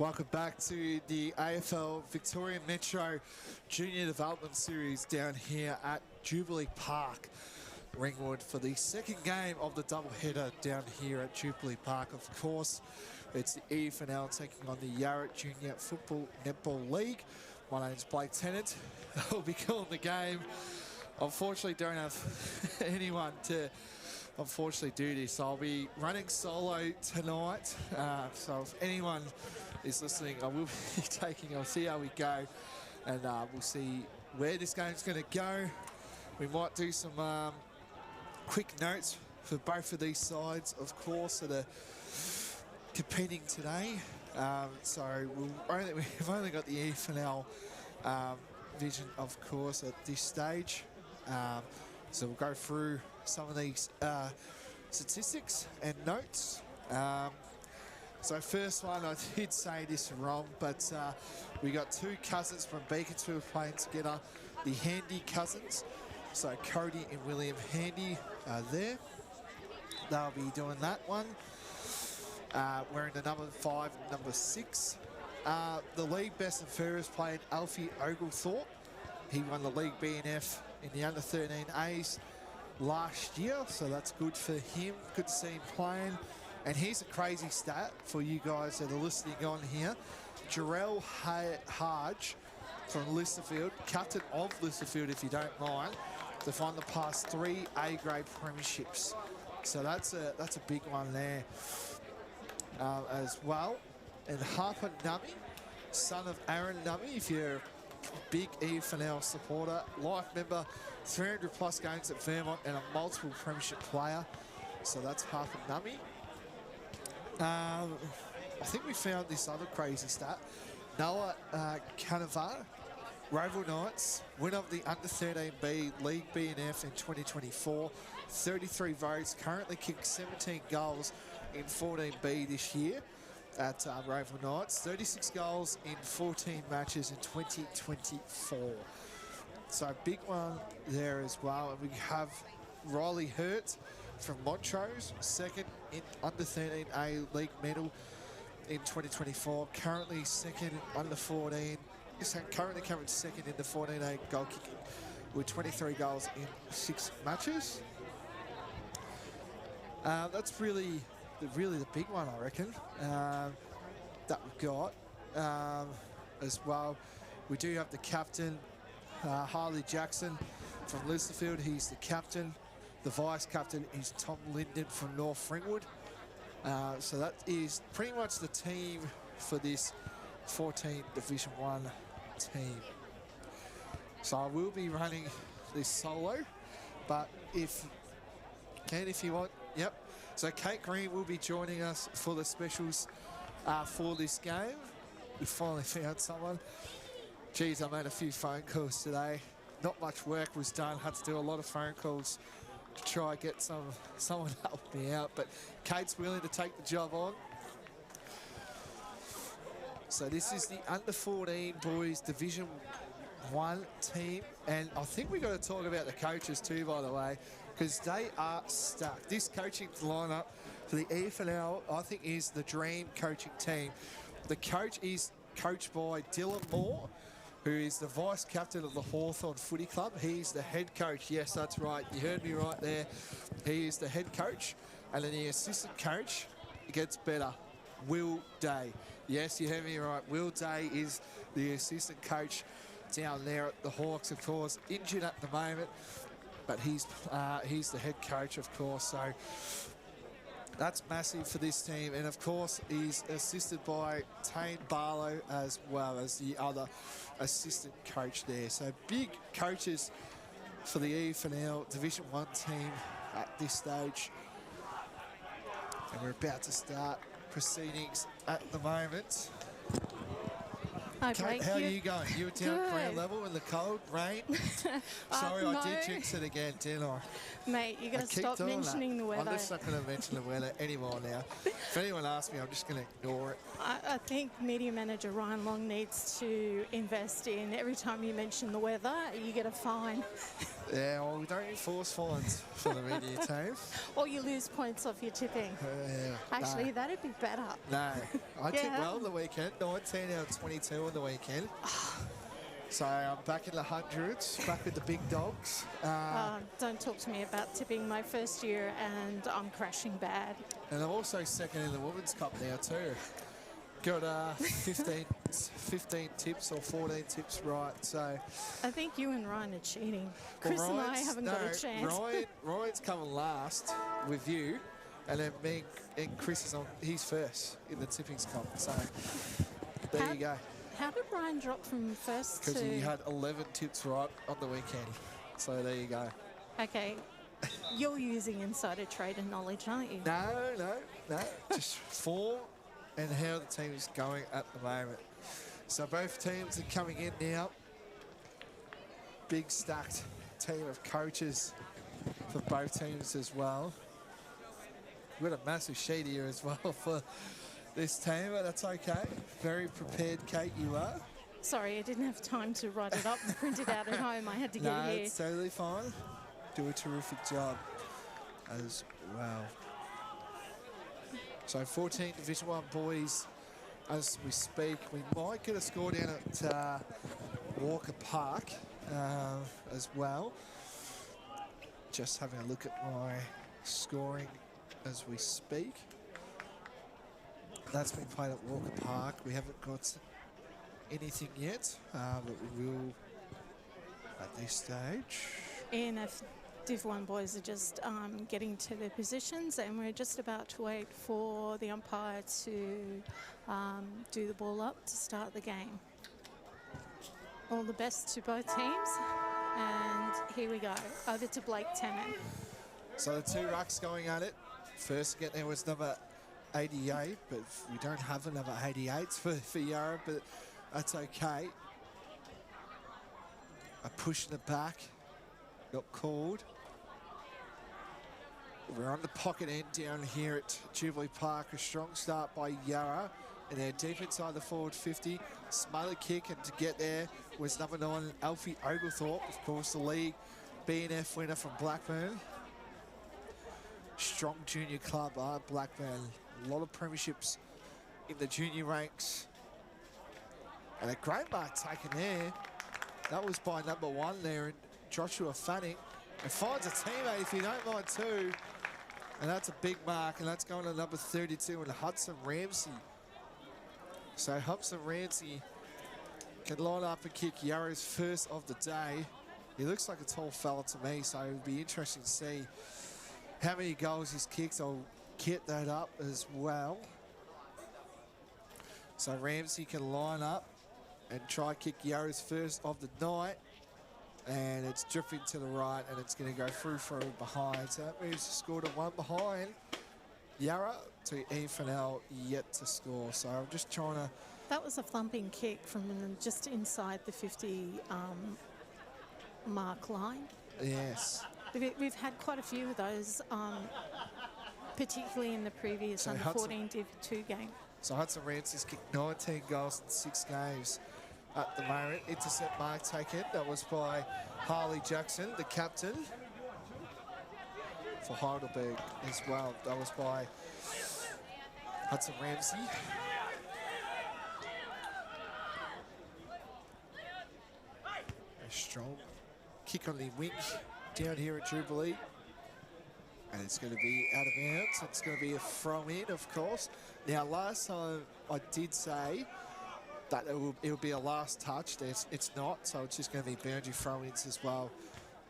Welcome back to the AFL Victoria Metro Junior Development Series down here at Jubilee Park, Ringwood, for the second game of the doubleheader down here at Jubilee Park. Of course, it's the EFNL taking on the Yarra Junior Football Netball League. My name's Blake Tennant. I'll be calling the game. Unfortunately, don't have anyone to do this. I'll be running solo tonight. So if anyone is listening, I will be taking, I'll see how we go, and we'll see where this game's going to go. We might do some quick notes for both of these sides, of course, that are competing today. So we've only got the EFNL vision, of course, at this stage. So we'll go through some of these statistics and notes. So first one, I did say this wrong, but we got two cousins from Beaconsfield playing together, the Handy cousins. So Cody and William Handy are there. They'll be doing that one. Wearing the number 5 and number 6. The league best and fairest played Alfie Oglethorpe. He won the league BNF in the under 13As last year, so that's good for him. Good to see him playing. And here's a crazy stat for you guys that are listening on here. Jarrell Harge from Lysterfield, captain of Lysterfield if you don't mind, to find the past 3 A-grade premierships. So that's a big one there as well. And Harper Nummy, son of Aaron Nummy, if you're a big EFNL supporter, life member, 300 plus games at Vermont, and a multiple premiership player. So that's Harper Nummy. I think we found this other crazy stat. Noah Canavara, Roval Knights, winner of the under 13B League BNF in 2024, 33 votes, currently kicked 17 goals in 14B this year at Roval Knights, 36 goals in 14 matches in 2024. So a big one there as well. And we have Riley Hurt from Montrose, second in under 13A league medal in 2024, currently second under 14. Currently coming second in the 14A goal kicking with 23 goals in 6 matches. That's really the big one, I reckon, that we've got as well. We do have the captain, Harley Jackson from Lysterfield. He's the captain. The vice captain is Tom Linden from North Ringwood. So that is pretty much the team for this 14 Division 1 team. So I will be running this solo, but if you want, yep. So Kate Green will be joining us for the specials for this game. We finally found someone. Geez, I made a few phone calls today. Not much work was done. Had to do a lot of phone calls to try and get someone to help me out, but Kate's willing to take the job on. So this is the under 14 boys Division 1 team, and I think we got to talk about the coaches too, by the way, because they are stacked. This coaching lineup for the EFNL, I think, is the dream coaching team. The coach is coached by Dylan Moore, who is the vice captain of the Hawthorn Footy Club. He's the head coach. Yes, that's right. You heard me right there. He is the head coach. And then the assistant coach, it gets better, Will Day. Yes, you heard me right. Will Day is the assistant coach down there at the Hawks, of course. Injured at the moment, but he's the head coach, of course. So that's massive for this team. And, of course, he's assisted by Tane Barlow as well as the other assistant coach there. So big coaches for the EFNL Division 1 team at this stage. And we're about to start proceedings at the moment. Hi, Kate, Blake. how are you going? You were down at ground Good. level in the cold, rain? Sorry, No. I did jinx it again, didn't I? Mate, you got to keep stop doing mentioning that. the weather. I'm just not going to mention the weather anymore now. If anyone asks me, I'm just going to ignore it. I think media manager Ryan Long needs to invest in every time you mention the weather, you get a fine. Yeah, well, we don't enforce fines for the media team. Or you lose points off your tipping. Yeah, Actually, no. that'd be better. No, I tipped Yeah. well on the weekend. 19 out of 22 on the weekend. So I'm back in the hundreds, back with the big dogs. Don't talk to me about tipping my first year and I'm crashing bad. And I'm also second in the Women's Cup now too. Got 15 tips or 14 tips right. So I think you and Ryan are cheating. Chris and I haven't got a chance. Ryan's coming last with you, and then me and Chris is on. He's first in the tippings comp. So there you go. How did Ryan drop from first to... Because he had 11 tips right on the weekend. So there you go. Okay. You're using insider trader knowledge, aren't you? No. Just form and how the team is going at the moment. So both teams are coming in now. Big stacked team of coaches for both teams as well. We've got a massive sheet here as well for this team, but that's okay. Very prepared, Kate, you are. Sorry, I didn't have time to write it up and print it out at home. I had to get No, here. it's totally fine. Do a terrific job as well. So 14 Division 1 boys as we speak. We might get a score down at Walker Park as well. Just having a look at my scoring as we speak. That's been played at Walker Park. We haven't got anything yet, but we will at this stage. ENF Div 1 boys are just getting to their positions, and we're just about to wait for the umpire to do the ball up to start the game. All the best to both teams, and here we go. Over to Blake Tennant. So the two rucks going at it. First to get there was number 88, but we don't have another 88 for Yarra, but that's okay. A push in the back, got called. We're on the pocket end down here at Jubilee Park. A strong start by Yarra, and they're deep inside the forward 50. Smothered kick, and to get there was number 9, Alfie Oglethorpe, of course, the league BNF winner from Blackburn. Strong junior club, Blackburn. A lot of premierships in the junior ranks. And a great mark taken there. That was by number 1 there, Joshua Fanning. And finds a teammate, if you don't mind, too. And that's a big mark, and that's going to number 32, and Hudson Ramsey. So Hudson Ramsey can line up and kick Yarra's first of the day. He looks like a tall fella to me, so it would be interesting to see how many goals he's kicked. I'll get that up as well. So Ramsey can line up and try kick Yarra's first of the night. And it's drifting to the right, and it's going to go through behind. So that moves the score to 1 behind. Yarra to EFNL yet to score. So I'm just trying to... That was a thumping kick from just inside the 50 mark line. Yes. We've had quite a few of those, particularly in the previous under 14 Div 2 game. So Hudson Ramsey's kicked 19 goals in 6 games at the moment. Intercept mark taken. That was by Harley Jackson, the captain for Heidelberg as well. That was by Hudson Ramsey. A strong kick on the wing down here at Jubilee. And it's going to be out of bounds. It's going to be a throw in, of course. Now, last time I did say that it will be a last touch. It's not, so it's just going to be boundary throw-ins as well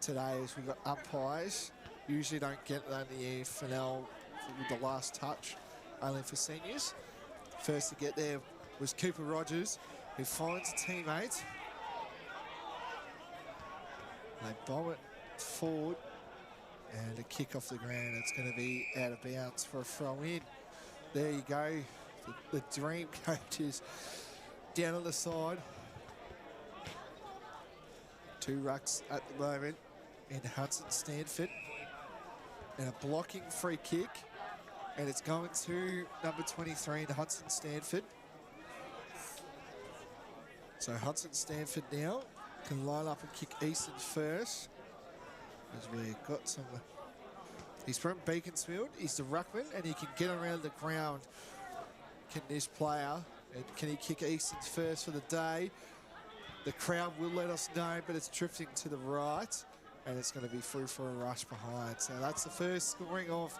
today, as we've got umpires. Usually don't get that in the EFNL with the last touch, only for seniors. First to get there was Cooper Rogers, who finds a teammate. They bomb it forward, and a kick off the ground. It's going to be out of bounds for a throw-in. There you go. The dream coaches down on the side. 2 rucks at the moment in Hudson Stanford. And a blocking free kick. And it's going to number 23 in Hudson Stanford. So Hudson Stanford now can line up and kick Easton first. As we've got some... He's from Beaconsfield. He's the ruckman and he can get around the ground. Can this player, and can he kick Easton first for the day? The crowd will let us know, but it's drifting to the right and it's going to be through for a rush behind. So that's the first scoring of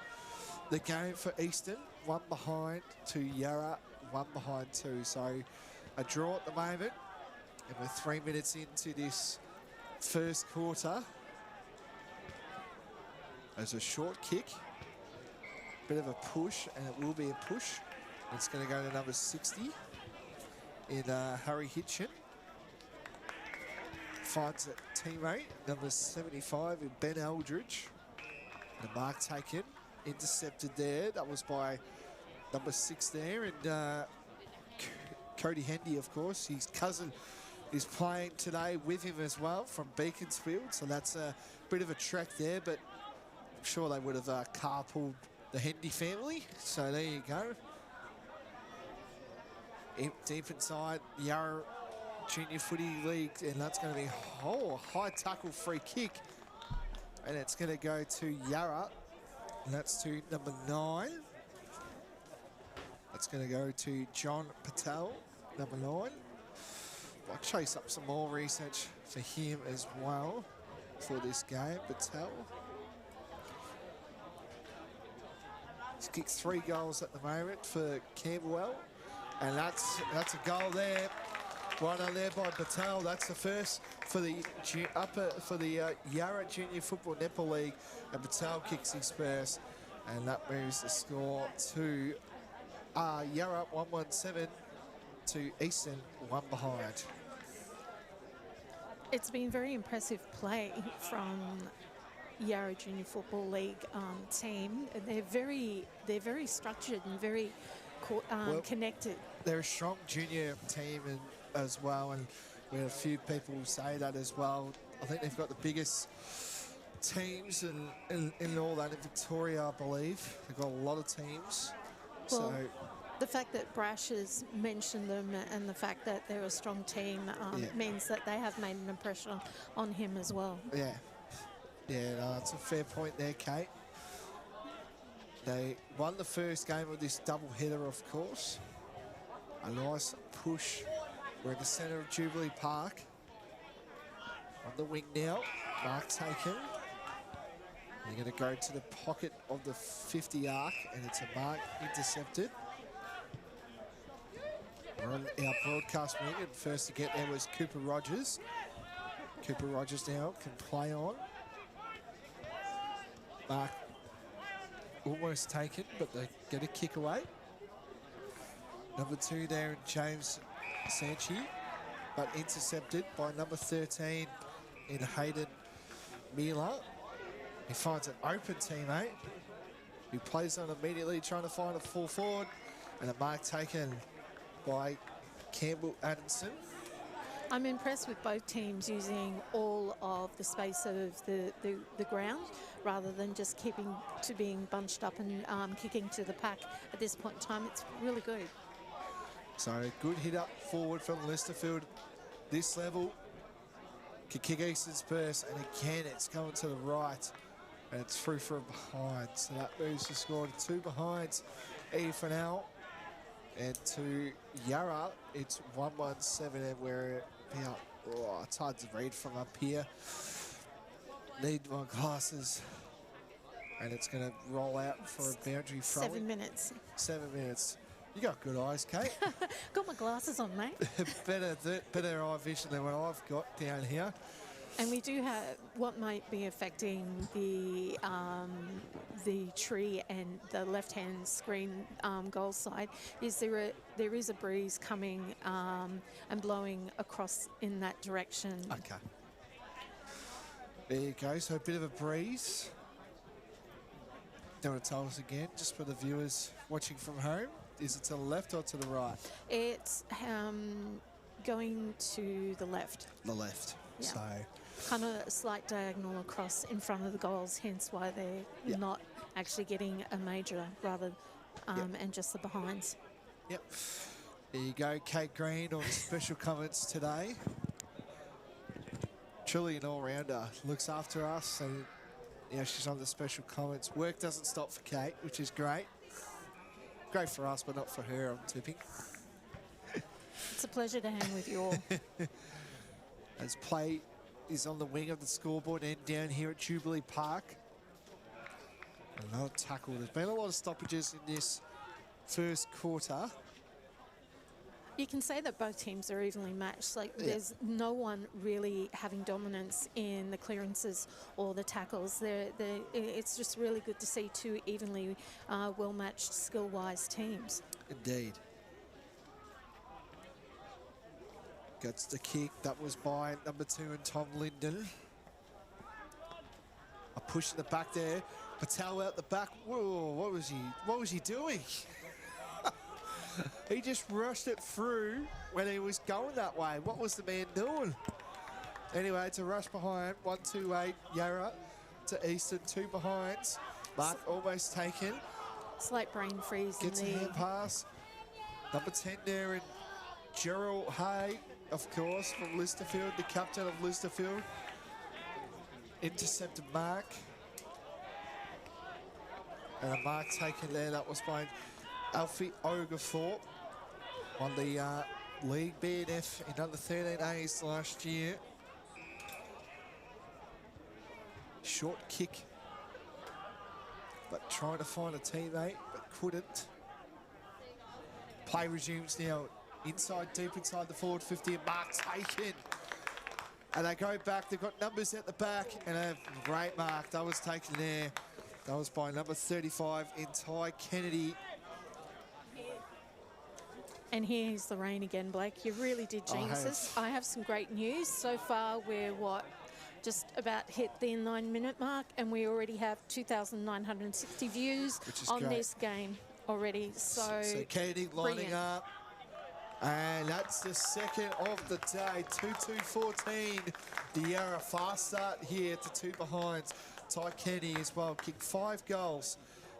the game for Easton. 1 behind to Yarra, 1 behind 2. So a draw at the moment. And we're 3 minutes into this first quarter. There's a short kick. Bit of a push, and it will be a push. It's going to go to number 60 in Harry Hitchin. Finds a teammate, number 75 in Ben Eldridge. And a mark taken, intercepted there. That was by number 6 there. And Cody Hendy, of course, his cousin is playing today with him as well from Beaconsfield. So that's a bit of a trek there, but I'm sure they would have carpooled the Hendy family. So there you go. Deep inside the Yarra Junior Footy League, and that's going to be a high tackle free kick. And it's going to go to Yarra, and that's to number 9. That's going to go to John Patel, number 9. I'll chase up some more research for him as well for this game. Patel. He's kicked 3 goals at the moment for Camberwell, and that's a goal there. Right on there by Patel. That's the first for the Yarra Junior Football Netball League, and Patel kicks his first, and that moves the score to Yarra 117 to Easton 1 behind. It's been very impressive play from Yarra Junior Football League team. They're very structured and very connected. They're a strong junior team as well, and we had a few people say that as well. I think they've got the biggest teams in all that in Victoria, I believe. They've got a lot of teams. Well, so the fact that Brash has mentioned them and the fact that they're a strong team means that they have made an impression on him as well. Yeah, no, that's a fair point there, Kate. They won the first game of this double header, of course. A nice push. We're in the centre of Jubilee Park. On the wing now, mark taken. They're going to go to the pocket of the 50 arc, and it's a mark intercepted. We're on our broadcast wing, and first to get there was Cooper Rogers. Cooper Rogers now can play on. Mark almost taken, but they get a kick away. Number 2 there, James Sanchi, but intercepted by number 13 in Hayden Miller. He finds an open teammate who plays on immediately, trying to find a full forward, and a mark taken by Campbell Adamson. I'm impressed with both teams using all of the space of the ground rather than just keeping to being bunched up and kicking to the pack at this point in time. It's really good. So good hit up forward from Lesterfield. This level, can kick Easton's first, and again it's going to the right, and it's through for a behind. So that moves the score to 2 behinds, EFNL, and to Yarra, it's 117, and we're about, it's hard to read from up here. Need my glasses. And it's going to roll out for a boundary throw. 7 minutes. 7 minutes. You got good eyes, Kate. Got my glasses on, mate. better eye vision than what I've got down here. And we do have what might be affecting the tree and the left-hand screen goal side is there is a breeze coming and blowing across in that direction. Okay. There you go. So a bit of a breeze. Don't want to tell us again, just for the viewers watching from home. Is it to the left or to the right? It's going to the left. The left. Yeah. So Kind of a slight diagonal across in front of the goals, hence why they're not actually getting a major rather and just the behinds. Yep. There you go, Kate Green on special comments today. Truly an all-rounder. Looks after us, and she's on the special comments. Work doesn't stop for Kate, which is great. Great for us, but not for her, I'm tipping. It's a pleasure to hang with you all. As play is on the wing of the scoreboard and down here at Jubilee Park. Another tackle. There's been a lot of stoppages in this first quarter. You can say that both teams are evenly matched. Like there's no one really having dominance in the clearances or the tackles. It's just really good to see two evenly well-matched skill-wise teams. Indeed. Gets the kick. That was by number 2 and Tom Linden. A push in the back there. Patel out the back. Whoa, what was he doing? He just rushed it through when he was going that way. What was the man doing? Anyway, it's a rush behind. 1-2-8, Yarra to Easton, 2 behinds. Mark almost taken. Slight brain freeze. Gets a hand pass. Number 10 there, and Gerald Hay, of course, from Listerfield, the captain of Listerfield. Intercepted Mark. And a mark taken there. That was by Alfie Oglethorpe. Won the league BNF in under 13As last year. Short kick. But trying to find a teammate, but couldn't. Play resumes now. Deep inside the forward 50, and Mark taken. And they go back. They've got numbers at the back, and a great mark. That was taken there. That was by number 35 in Ty Kennedy. And here's the rain again, Blake. You really did jinx us. I have some great news. So far, we're just about hit the 9-minute mark, and we already have 2,960 views on this game already. So Kennedy lining up. And that's the second of the day, 2-2-14. The Yarra fast start here to 2 behinds. Ty Kennedy as well, kicked 5 goals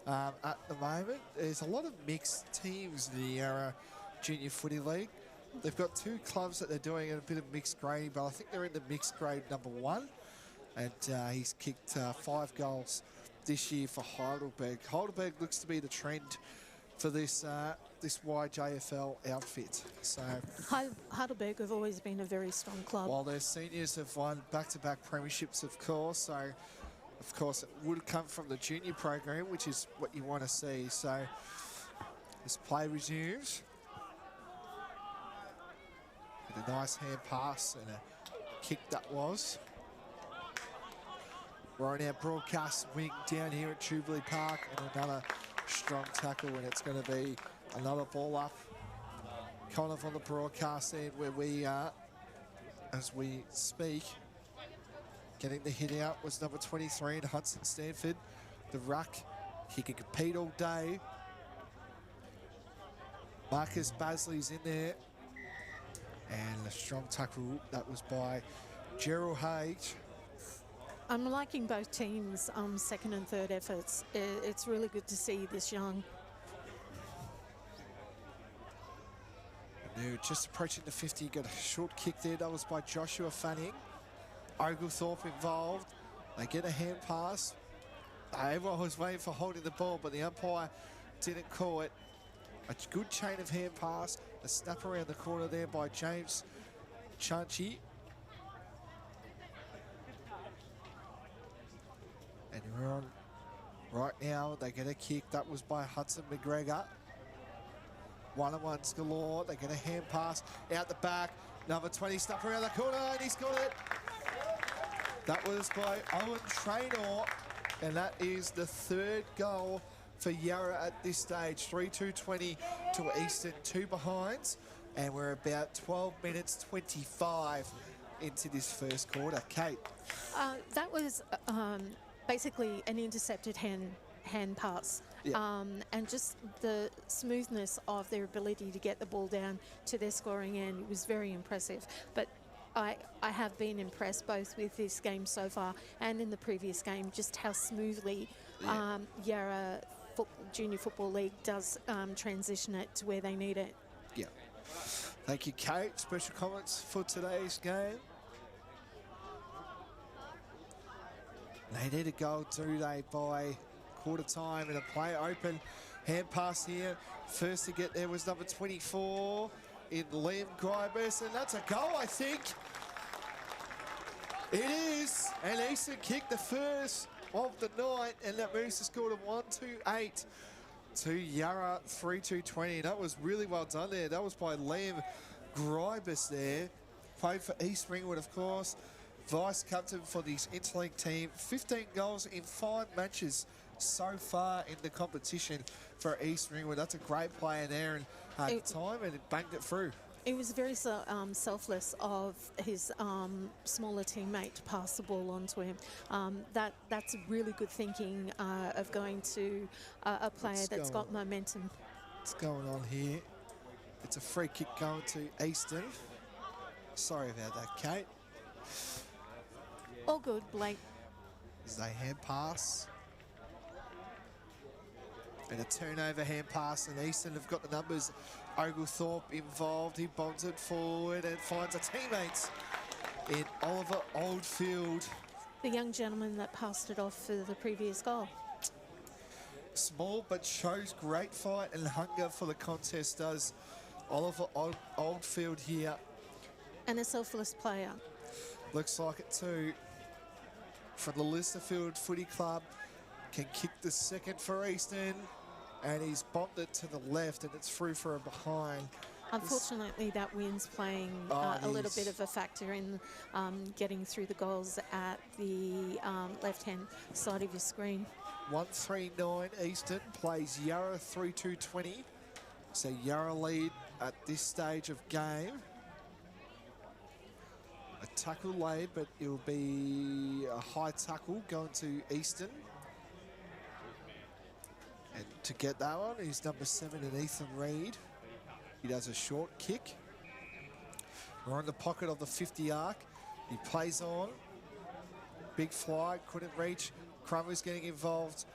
at the moment. There's a lot of mixed teams in the Yarra Junior Footy League. They've got 2 clubs that they're doing a bit of mixed grading, but I think they're in the mixed grade number 1. And he's kicked 5 goals this year for Heidelberg. Heidelberg looks to be the trend for this this YJFL outfit. So Heidelberg have always been a very strong club. While their seniors have won back-to-back premierships, of course. So, of course, it would come from the junior program, which is what you want to see. So, this play resumes. With a nice hand pass and a kick that was. We're on our broadcast wing down here at Jubilee Park, and another strong tackle, and it's going to be another ball up. Kind of on the broadcast end where we are as we speak. Getting the hit out was number 23 in Hudson Stanford. The ruck, he can compete all day. Marcus Basley's in there. And a strong tackle, that was by Gerald Hage. I'm liking both teams' second and third efforts. It's really good to see this young. They're just approaching the 50. Got a short kick there. That was by Joshua Fanning. Oglethorpe involved. They get a hand pass. Everyone was waiting for holding the ball, but the umpire didn't call it. A good chain of hand pass. A snap around the corner there by James Chanchi. And we're on right now. They get a kick. That was by Hudson McGregor. 1-on-1s galore. They get a hand pass out the back. Number 20 snap around the corner, and he's got it. That was by Owen Traynor, and that is the 3rd goal for Yarra at this stage. 3-2-20 to Easton, 2 behinds, and we're about 12 minutes 25 into this first quarter. Kate. That was basically an intercepted hand hand pass. Yeah. And just the smoothness of their ability to get the ball down to their scoring end was very impressive. But I have been impressed both with this game so far and in the previous game, just how smoothly Yarra Junior Football League does transition it to where they need it. Yeah. Thank you, Kate. Special comments for today's game. They need a goal, do they, by quarter time, and a play open. Hand pass here. First to get there was number 24 in Liam Gribus, and that's a goal, I think. It is. And Easton kicked the first of the night, and that moves the score to 1-2-8 to Yarra 3-2-20. That was really well done there. That was by Liam Gribus there. Played for East Ringwood, of course. Vice captain for this interleague team. 15 goals in 5 matches so far in the competition for East Ringwood. That's a great player there, and at the time, and it banged it through. It was very selfless of his smaller teammate to pass the ball on to him. That's really good thinking of going to a player that's got momentum. What's going on here? It's a free kick going to Easton. Sorry about that, Kate. All good, Blake. As they hand pass. And a turnover hand pass, and Easton have got the numbers. Oglethorpe involved. He bombs it forward and finds a teammate in Oliver Oldfield. The young gentleman that passed it off for the previous goal. Small but shows great fight and hunger for the contest, does Oliver Oldfield here. And a selfless player. Looks like it too. From the Listerfield Footy Club, can kick the second for Easton, and he's bombed it to the left, and it's through for a behind. Unfortunately, that wind's playing a little bit of a factor in getting through the goals at the left-hand side of your screen. 1-3-9 Easton plays Yarra 3-2-20. So Yarra lead at this stage of game. A tackle laid, but it will be a high tackle going to Easton. And to get that one is number 7 in Ethan Reid. He does a short kick. We're in the pocket of the 50 arc. He plays on. Big fly, couldn't reach. Crummer's getting involved.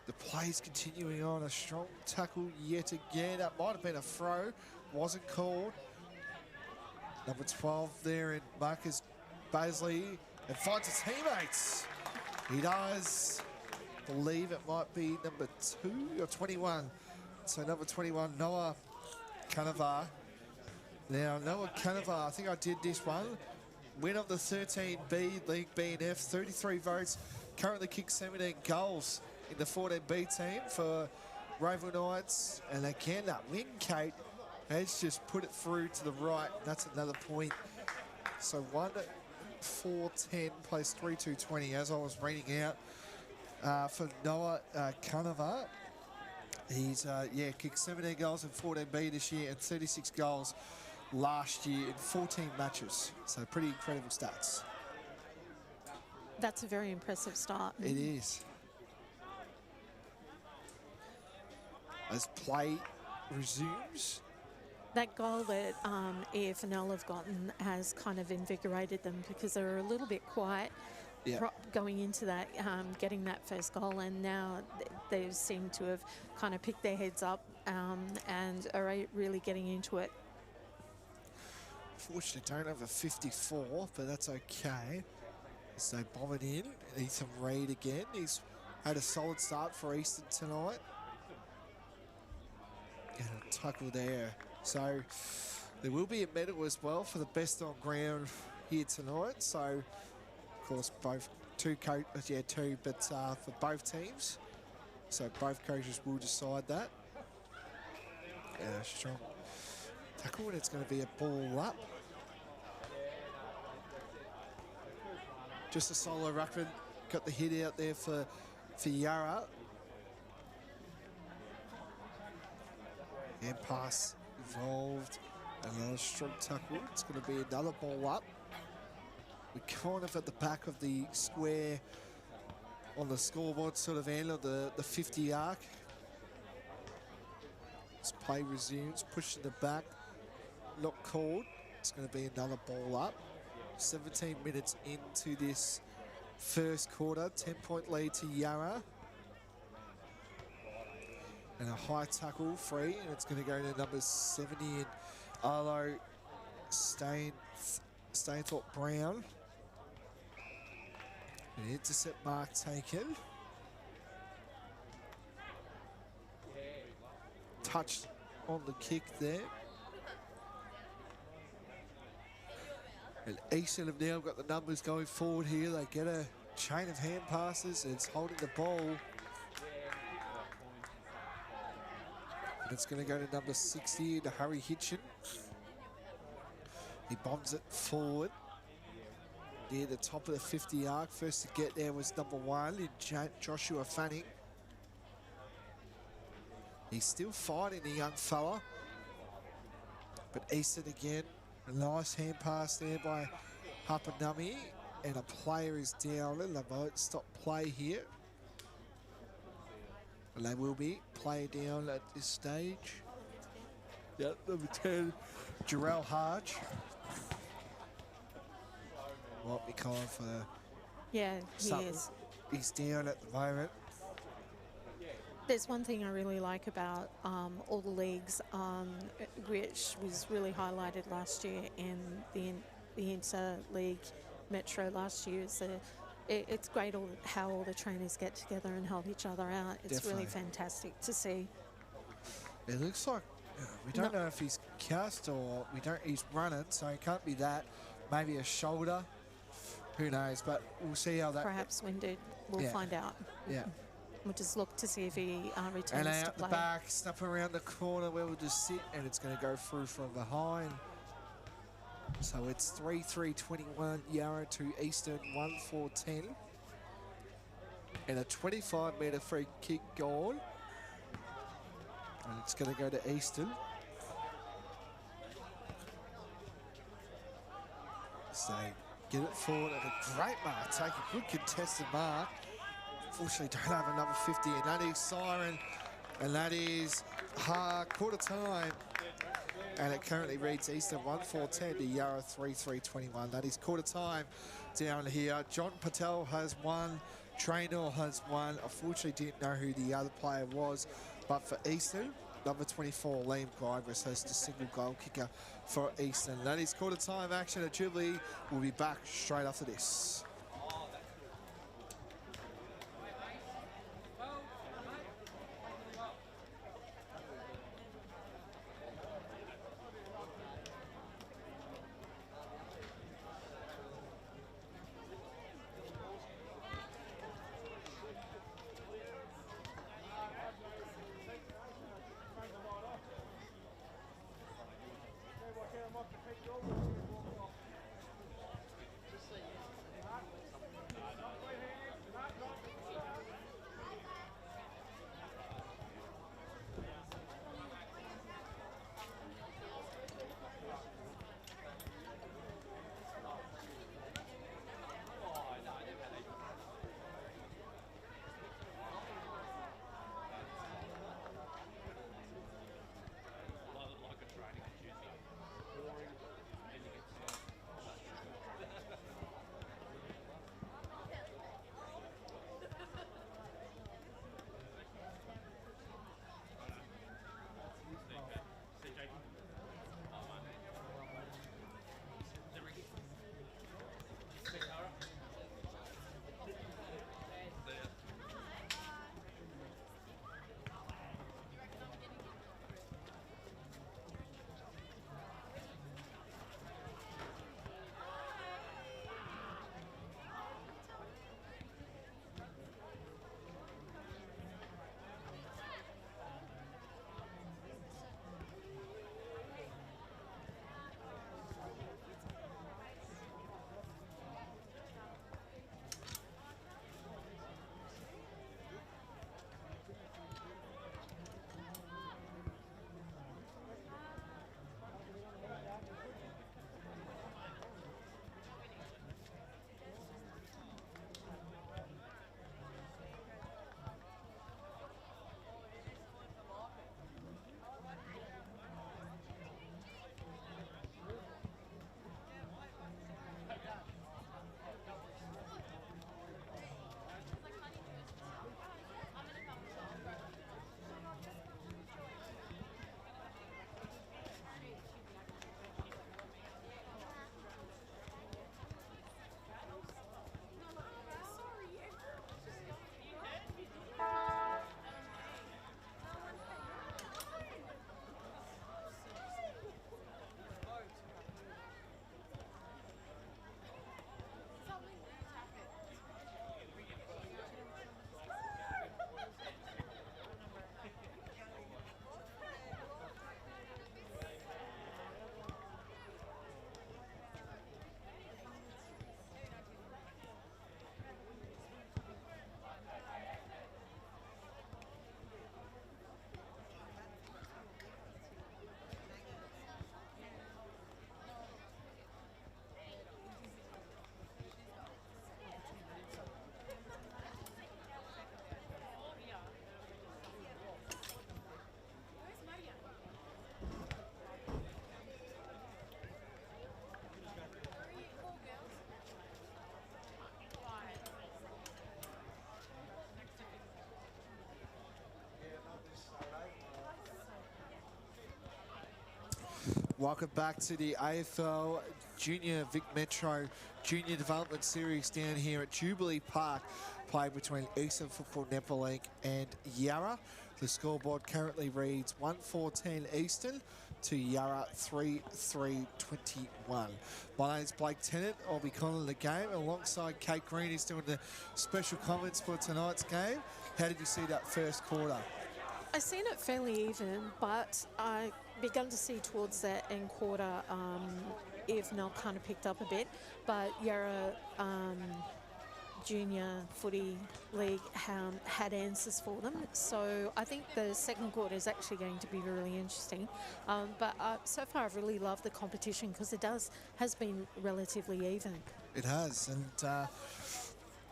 The play's continuing on. A strong tackle yet again. That might have been a throw. Wasn't called. Number 12 there in Marcus Baisley, and finds his teammates. He does. Believe it might be number 2 or 21. So number 21, Noah Canavar. Now, Noah Canavar, I think I did this one. Win of the 13B, League B and F, 33 votes. Currently kicks 17 goals in the 14B team for Raven Knights. And again, that win, Kate, has just put it through to the right. That's another point. So 1-4-10 plays 3-2-20, as I was reading out. For Noah Canavar, he's kicked 17 goals in 14B this year and 36 goals last year in 14 matches. So pretty incredible stats. That's a very impressive start. It is. As play resumes. That goal that EFNL have gotten has kind of invigorated them, because they were a little bit quiet going into that, getting that first goal, and now they seem to have kind of picked their heads up and are really getting into it. Fortunately, don't have a 54, but that's okay. So bomb it in. Ethan Reid again. He's had a solid start for Easton tonight. And a tackle there. So there will be a medal as well for the best on ground here tonight. So, of course, both two, but for both teams. So both coaches will decide that. Yeah, strong tackle, and it's going to be a ball up. Just a solo ruckman. Got the hit out there for Yarra. And pass involved. Another strong tackle. It's going to be another ball up. We're kind of at the back of the square on the scoreboard sort of end of the 50 arc. As play resumes, pushed in the back, not called. It's going to be another ball up. 17 minutes into this first quarter, 10-point lead to Yarra. And a high tackle free, and it's going to go to number 70 in Arlo Stainthorpe Brown. An intercept mark taken. Touched on the kick there. And Eastern have now got the numbers going forward here. They get a chain of hand passes, and it's holding the ball. And it's going to go to number 60 to Harry Hitchin. He bombs it forward near the top of the 50 arc. First to get there was number 1 in Joshua Fanning. He's still fighting, the young fella. But Easton again, a nice hand pass there by Hapanami. And a player is down, and they won't stop play here. And they will be player down at this stage. Yep, number 10, Jarrell Hodge. Might be calling for something. Is. He's down at the moment. There's one thing I really like about all the leagues, which was really highlighted last year in the inter-league Metro last year, is it's great how all the trainers get together and help each other out. It's Definitely. really fantastic to see. It looks like, we don't know if he's cast or he's running, so it can't be that. Maybe a shoulder, who knows, but we'll see how that... Perhaps winded, we'll find out. Yeah. We'll just look to see if he returns and to out play. the back, snap around the corner where we'll just sit, and it's going to go through from behind. So it's 3-3-21 Yarra to Eastern 1-4-10. And a 25-metre free kick gone. And it's going to go to Eastern. So get it forward and a great mark. Take a good contested mark. Unfortunately, don't have another 50, and that is siren, and that is quarter time. And it currently reads Eastern 1-4-10 to Yarra 3-3-21. That is quarter time down here. John Patel has won. Traynor has won. Unfortunately, didn't know who the other player was. But for Eastern, number 24, Liam Guybrush, has the single goal kicker for Eastern. That is quarter time action at Jubilee. We'll be back straight after this. Welcome back to the AFL Junior Vic Metro Junior Development Series down here at Jubilee Park, played between Eastern Football Netball League and Yarra. The scoreboard currently reads 1-4-10 Eastern to Yarra 3-3-21. My name's Blake Tennant. I'll be calling the game alongside Kate Green, who's doing the special comments for tonight's game. How did you see that first quarter? I seen it fairly even, but I begun to see towards that end quarter EFNL kind of picked up a bit, but Yarra Junior Footy League had answers for them. So I think the second quarter is actually going to be really interesting. But so far I've really loved the competition because it has been relatively even. It has, and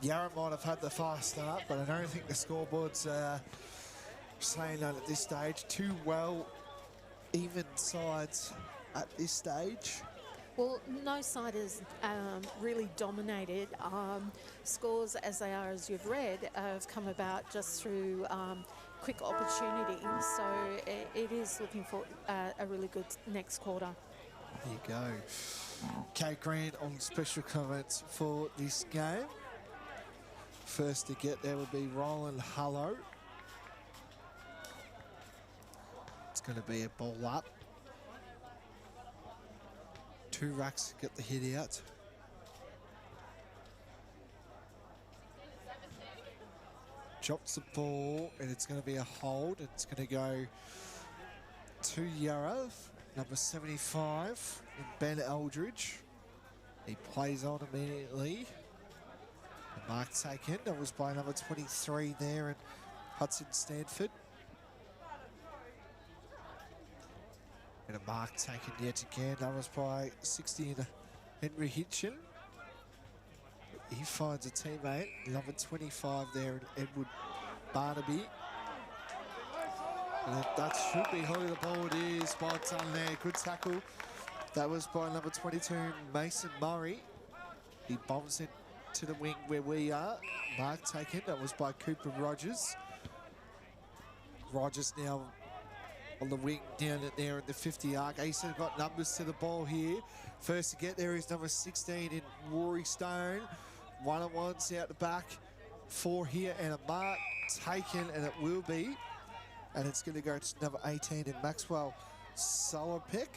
Yarra might have had the fast start, but I don't think the scoreboard's saying that at this stage. Two well even sides at this stage. Well, no side has really dominated. Scores, as they are, as you've read, have come about just through quick opportunity. So it is looking for a really good next quarter. There you go. Kate Green on special comments for this game. First to get there would be Roland Hullo. It's going to be a ball up. Two racks get the hit out. Drops the ball and it's going to be a hold. It's going to go to Yarra, number 75, Ben Eldridge. He plays on immediately. The mark taken. That was by number 23 there and Hudson Stanford. And a mark taken yet again. That was by 60 and Henry Hitchin. He finds a teammate, number 25 there, and Edward Barnaby. And that should be who the ball is. Spot on there. Good tackle. That was by number 22, Mason Murray. He bombs it to the wing where we are. Mark taken. That was by Cooper Rogers. Rogers now on the wing down there at the 50 arc. Easton got numbers to the ball here. First to get there is number 16 in Rory Stone. One-on-ones out the back. 4 here and a mark taken, and it will be. And it's going to go to number 18 in Maxwell Sullerpeck.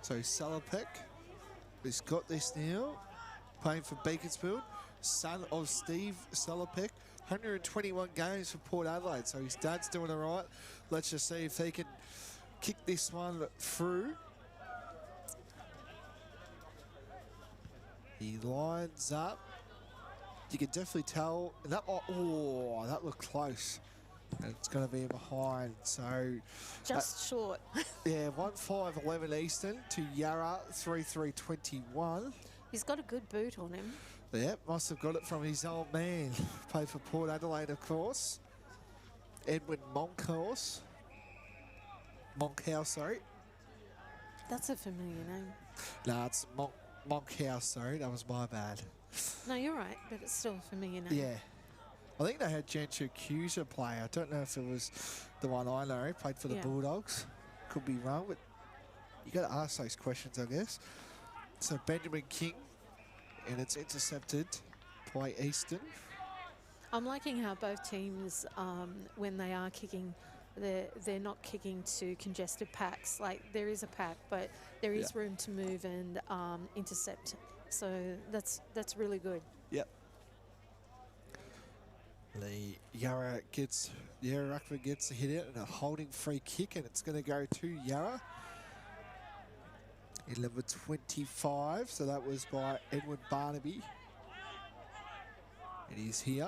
So Sullerpeck has got this now. Playing for Beaconsfield. Son of Steve Sullerpeck. 121 games for Port Adelaide, so his dad's doing all right. Let's just see if he can kick this one through. He lines up. You can definitely tell that. Oh, that looked close. And it's going to be behind. So just short. Yeah, 1-5-11 Eastern to Yarra 3-3-21. He's got a good boot on him. Yep, must have got it from his old man. Played for Port Adelaide, of course. Edwin Monkhouse, sorry. That's a familiar name. No, it's Monkhouse, sorry. That was my bad. No, you're right, but it's still a familiar name. Yeah. I think they had Gentry Cusa play. I don't know if it was the one I know. He played for the Bulldogs. Could be wrong, but you got to ask those questions, I guess. So Benjamin King. And it's intercepted by Easton. I'm liking how both teams, when they are kicking, they're not kicking to congested packs. Like, there is a pack, but there is room to move and intercept. So that's really good. Yep. The Yarra Ruckman gets a hit out and a holding free kick, and it's going to go to Yarra. In number 25, so that was by Edward Barnaby. It is here.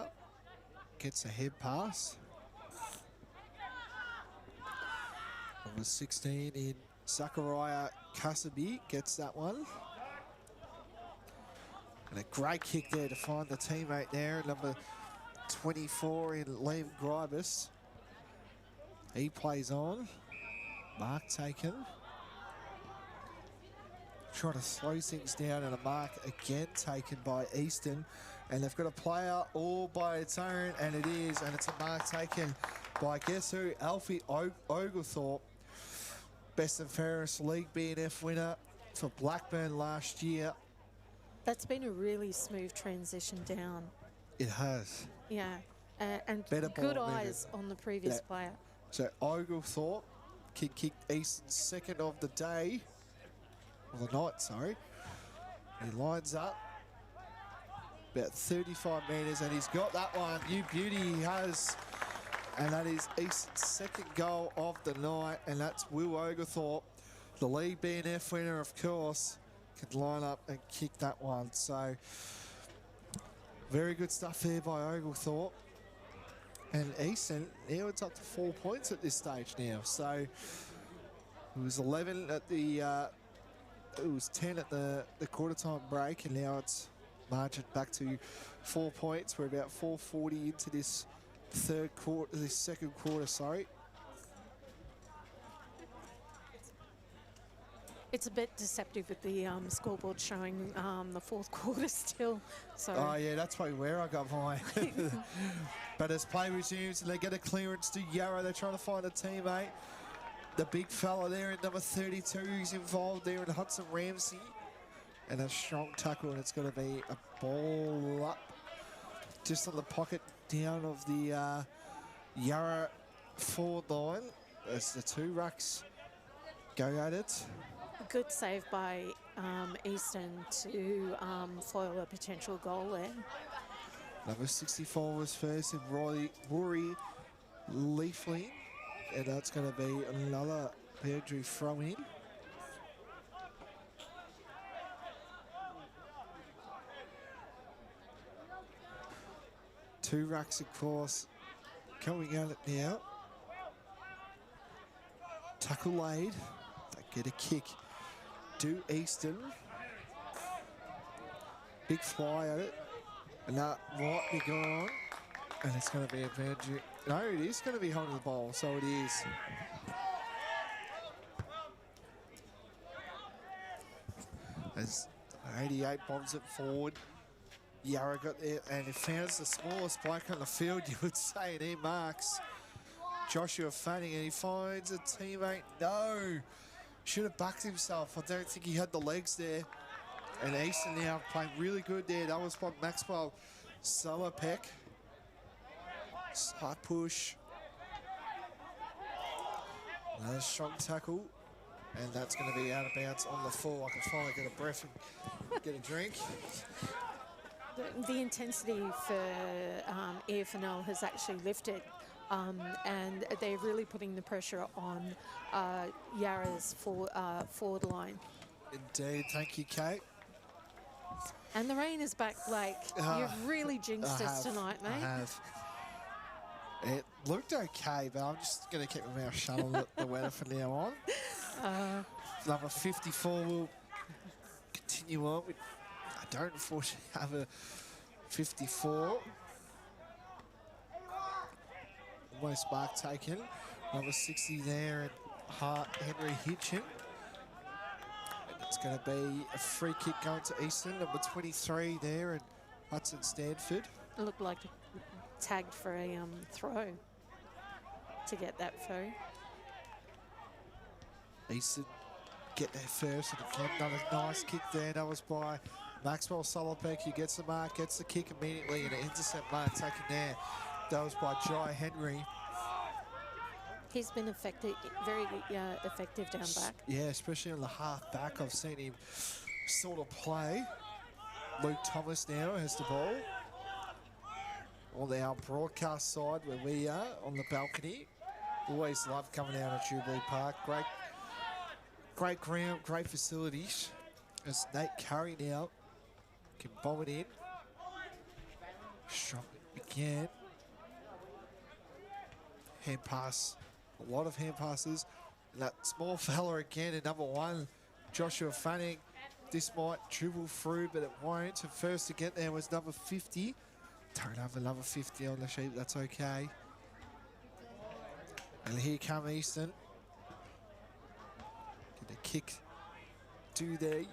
Gets a head pass. Number 16 in Zachariah Kasabi gets that one. And a great kick there to find the teammate there. Number 24 in Liam Gribus. He plays on. Mark taken. Trying to slow things down, and a mark again taken by Easton. And they've got a player all by its own, and it is, and it's a mark taken by, guess who? Alfie Oglethorpe. Best and fairest league BNF winner for Blackburn last year. That's been a really smooth transition down. It has. Yeah, and Better good ball eyes on the previous player. So Oglethorpe kicked Easton's second of the day, or the night, sorry. He lines up about 35 metres, and he's got that one. You beauty he has. And that is Easton's second goal of the night, and that's Will Oglethorpe, the league BNF winner, of course, can line up and kick that one. So very good stuff there by Oglethorpe. And Easton, now it's up to 4 points at this stage now. So it was 11 at the, it was 10 at the quarter time break, and now it's margined back to 4 points. We're about 4:40 into this second quarter, sorry. It's a bit deceptive with the scoreboard showing the fourth quarter still. So. Oh yeah, that's probably where I got mine. But as play resumes and they get a clearance to Yarra, they're trying to find a teammate. The big fella there in number 32 is involved there in Hudson Ramsey. And a strong tackle, and it's going to be a ball up just on the pocket down of the Yarra forward line as the two rucks go at it. A good save by Easton to foil a potential goal there. Number 64 was first, and Rory Leafling, and that's going to be another boundary throw in. Two rucks, of course, coming at it now. Tackle laid. They get a kick. Do Easton. Big fly at it. And that might be gone. And it's going to be a boundary. No, it is going to be holding the ball, so it is. As 88 bombs it forward. Yarra got there, and he found the smallest bloke on the field, you would say, and he marks Joshua Fanning, and he finds a teammate. No, should have backed himself. I don't think he had the legs there. And Easton now playing really good there. That was by Maxwell Summerpeck. Side push. Another strong tackle, and that's going to be out of bounds on the floor. I can finally get a breath and get a drink. The intensity for EFNL has actually lifted, and they're really putting the pressure on Yarra's forward line. Indeed, thank you, Kate. And the rain is back, Blake. You've really jinxed us tonight, mate. I have. It looked okay, but I'm just going to keep my mouth shut on the weather from now on. Number 54 will continue on. I don't unfortunately have a 54. Almost mark taken. Number 60 there, and Henry Hitchin. And it's going to be a free kick going to Easton. Number 23 there, and Hudson Stanford. It looked like tagged for a throw to get that through. Easton get there first, and again, another nice kick there. That was by Maxwell Solopeck. He gets the mark, gets the kick immediately, and an intercept mark taken there. That was by Jai Henry. He's been effective, very effective down back. Yeah, especially on the half back. I've seen him sort of play. Luke Thomas now has the ball. On our broadcast side where we are on the balcony. Always love coming out of Jubilee Park. Great ground, great facilities. As Nate Curry now can bomb it in. Strong again. Hand pass. A lot of hand passes. And that small fella again in number 1, Joshua Fanning. This might dribble through, but it won't. So first to get there was number 50. Don't have another 50 on the sheet, that's okay. And here come Easton. Get a kick to there.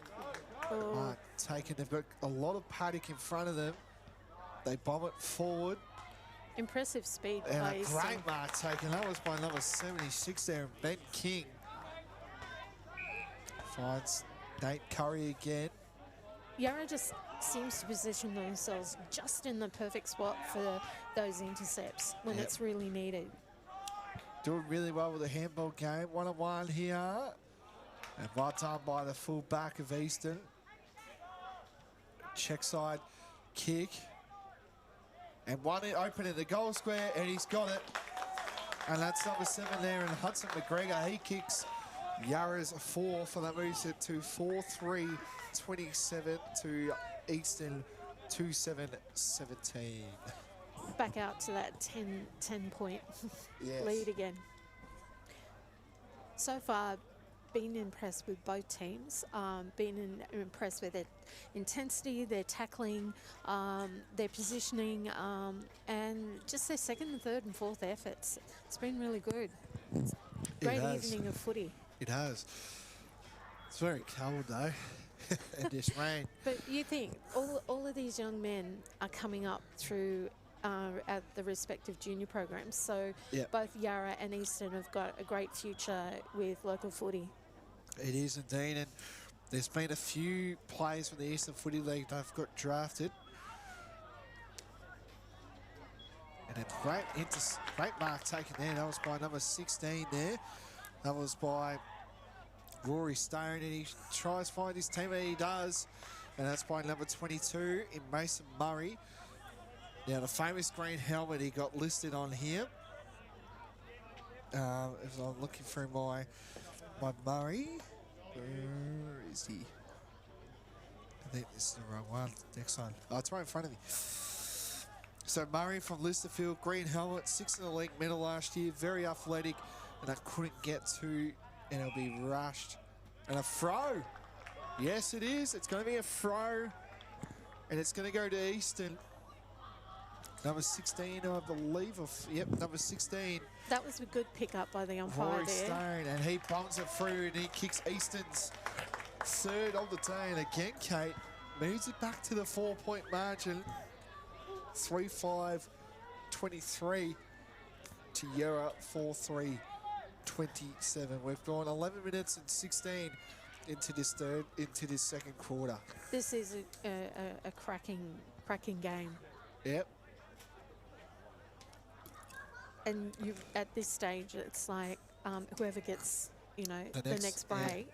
Mark taken. They've got a lot of paddock in front of them. They bomb it forward. Impressive speed and by a Easton. great mark taken. That was by number 76 there, Ben King. Finds Nate Curry again. Yarra just seems to position themselves just in the perfect spot for those intercepts when it's really needed. Doing really well with the handball game. 1-on-1 here. And well done by the full back of Easton. Check side kick. And one open in the goal square, and he's got it. And that's number 7 there, and Hudson McGregor, he kicks Yarra's 4 for that moves it to 4-3, 27 to Easton, 2-7, 17. Back out to that 10-point Yes. lead again. So far, been impressed with both teams, impressed with their intensity, their tackling, their positioning, and just their second and third and fourth efforts. It's been really good. Great evening of footy. It has. It's very cold though, in this rain. But you think all of these young men are coming up through at the respective junior programs, so both Yarra and Easton have got a great future with local footy. It is indeed, and there's been a few players from the Eastern Footy League that have got drafted. And a great mark taken there. That was by number 16 there. That was by Rory Stone, and he tries to find his teammate. He does, and that's by number 22 in Mason Murray. Now the famous green helmet he got listed on here. If I'm looking through my Murray, where is he? I think this is the wrong one. Next one. Oh, it's right in front of me. So Murray from Listerfield, green helmet, 6th in the league medal last year, very athletic, and I couldn't get to, and it'll be rushed. And a throw. Yes, it is. It's going to be a throw, and it's going to go to Easton. Number 16, I believe. Number 16. That was a good pickup by the umpire Rory there. Stone, and he bombs it through, and he kicks Easton's 3rd of the day. And again, Kate moves it back to the 4-point margin. 3-5, 23 to Yarra, 4-3, 27. We've gone 11 minutes and 16 into this second quarter. This is a cracking game. Yep. And at this stage, it's like whoever gets, the next break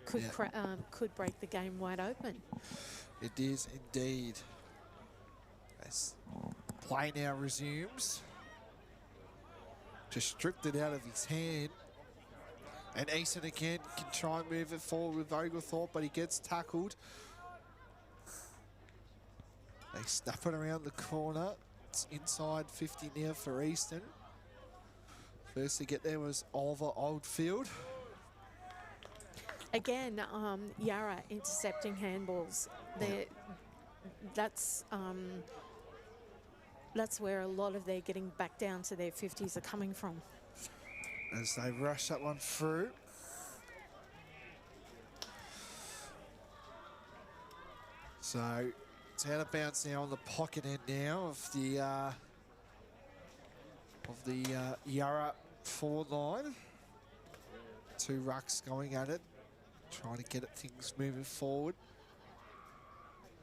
could break the game wide open. It is indeed. As play now resumes. Just stripped it out of his hand. And Easton again can try and move it forward with Oglethorpe, but he gets tackled. They snap it around the corner. It's inside 50 now for Easton. First to get there was Oliver Oldfield. Again, Yarra intercepting handballs. That's where a lot of their getting back down to their 50s are coming from. As they rush that one through. So it's out of bounds now on the pocket end now of the Yarra forward line. 2 rucks going at it, trying to get things moving forward.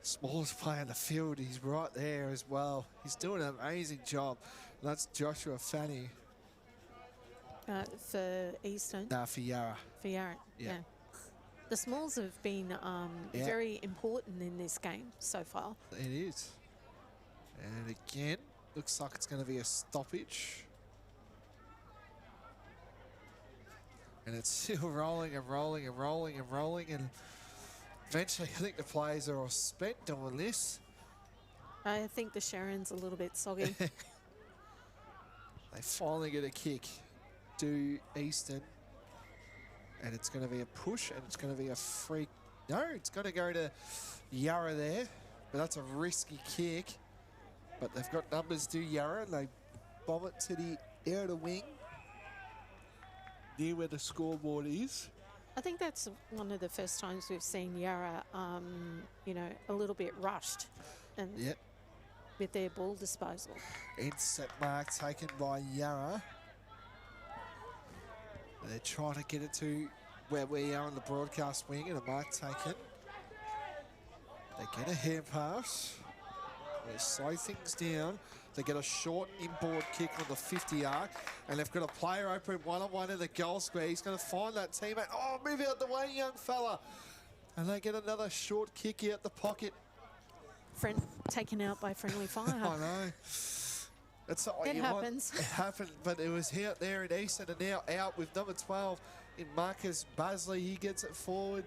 Smallest player on the field, he's right there as well. He's doing an amazing job. And that's Joshua Fanny. For Easton? Nah, for Yarra. For Yarra, yeah. The smalls have been very important in this game so far. It is. And again, looks like it's going to be a stoppage. And it's still rolling and rolling and rolling and rolling. And eventually, I think the players are all spent doing this. I think the Sharon's a little bit soggy. They finally get a kick to Easton. And it's going to be a push, and it's going to be a free. No, it's going to go to Yarra there. But that's a risky kick. But they've got numbers to Yarra, and they bomb it to the outer wing, near where the scoreboard is. I think that's one of the first times we've seen Yarra, a little bit rushed, and with their ball disposal. Intercept mark taken by Yarra. They're trying to get it to where we are on the broadcast wing, and a mark taken. They get a hand pass. They slow things down. They get a short inboard kick on the 50-yard, and they've got a player open one-on-one in the goal square. He's going to find that teammate. Oh, move out the way, young fella. And they get another short kick out the pocket. Taken out by friendly fire. I know. It's not what It you happens. want. It happened, but it was out there in Easton, and now out with number 12 in Marcus Basley. He gets it forward.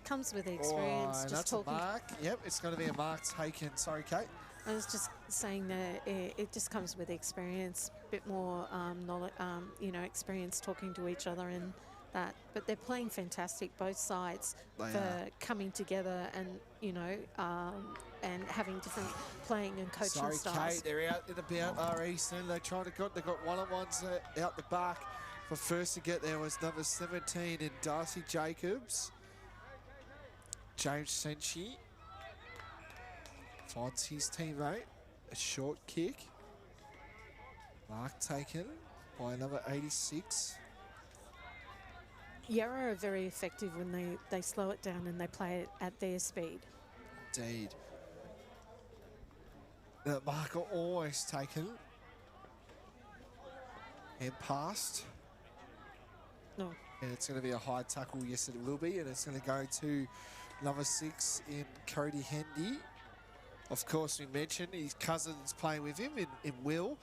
Comes with the experience. Oh, just that's talking. a mark. Yep, it's going to be a mark taken. Sorry, Kate. I was just saying that it just comes with experience, a bit more knowledge, experience talking to each other and that. But they're playing fantastic, both sides, for coming together and, and having different playing and coaching Sorry, styles. Kate, they're out in about our Eastern. They got one-on-ones out the back. But first to get there was number 17 in Darcy Jacobs. James Senshi finds his teammate. A short kick. Mark taken by number 86. Yarra are very effective when they slow it down and they play it at their speed. Indeed. The marker always taken. And passed. No. And it's going to be a high tackle. Yes, it will be. And it's going to go to number 6 in Cody Hendy. Of course, we mentioned his cousin's playing with him in Will.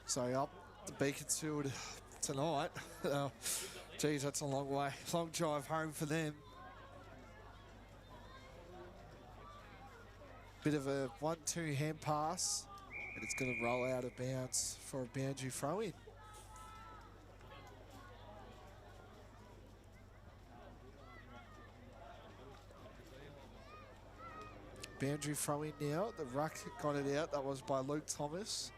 So up the Beaconsfield tonight. Geez, that's a long way. Long drive home for them. Bit of a 1-2 hand pass. And it's going to roll out of bounds for a boundary throw-in. Boundary throw-in now. The ruck got it out. That was by Luke Thomas.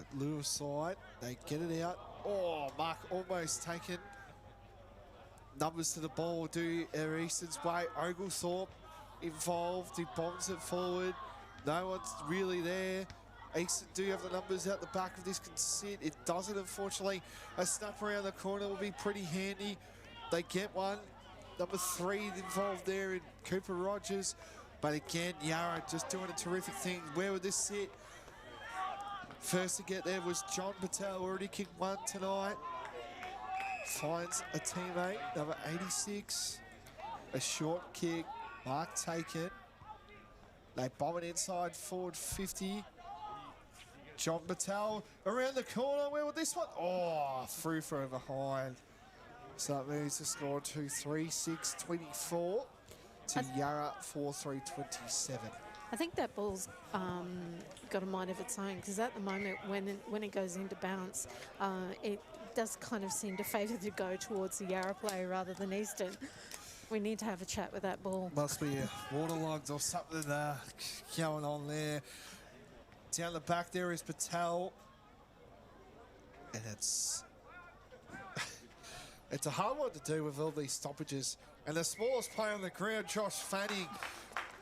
At Lewis side, they get it out. Oh, Mark almost taken. Numbers to the ball do Easton's way. Oglethorpe involved. He bombs it forward. No one's really there. Easton do have the numbers out the back of this can sit. It doesn't, unfortunately. A snap around the corner will be pretty handy. They get one. Number 3 involved there in Cooper Rogers. But again, Yarra just doing a terrific thing. Where would this sit? First to get there was John Patel, already kicked one tonight. Finds a teammate, number 86. A short kick, mark taken. They bomb it inside, forward 50. John Patel around the corner. Where would this one? Oh, through for behind. So that moves the score to 3-6-24 to Yarra 4-3-27. I think that ball's got a mind of its own, because at the moment when it goes into bounce, it does kind of seem to favour to go towards the Yarra player rather than Easton. We need to have a chat with that ball. Must be waterlogged or something going on there. Down the back there is Patel. And it's a hard one to do with all these stoppages. And the smallest player on the ground, Josh Fanning,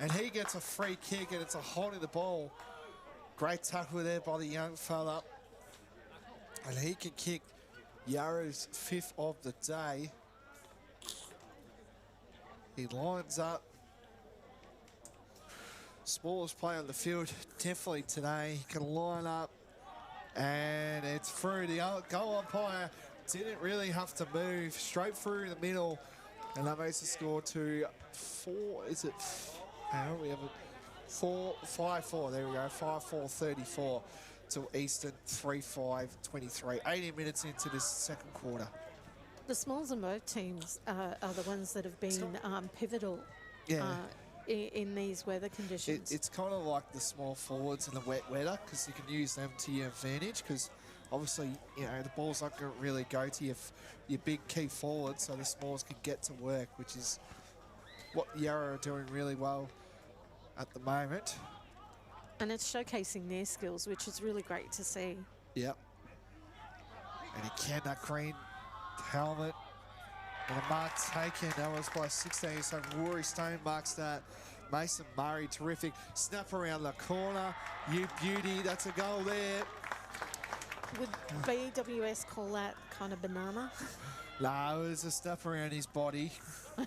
and he gets a free kick, and it's a holding the ball. Great tackle there by the young fella. And he can kick Yarra's 5th of the day. He lines up. Smallest player on the field, definitely today. He can line up, and it's through. The goal umpire didn't really have to move. Straight through the middle, and that makes the score to 4. Is it? How we have it? 5-4. There we go. 5-4-34 to Easton. 3-5-23. 18 minutes into this second quarter. The smalls in both teams are the ones that have been pivotal in these weather conditions. It's kind of like the small forwards and the wet weather, because you can use them to your advantage, because obviously, the ball's not going to really go to your big key forwards, so the smalls can get to work, which is what Yarra are doing really well at the moment. And it's showcasing their skills, which is really great to see. Yep. And again, that green helmet. And a mark taken. That was by 16. So Rory Stone marks that. Mason Murray, terrific. Snap around the corner. You beauty. That's a goal there. Would BWS call that kind of banana? No, it was a step around his body.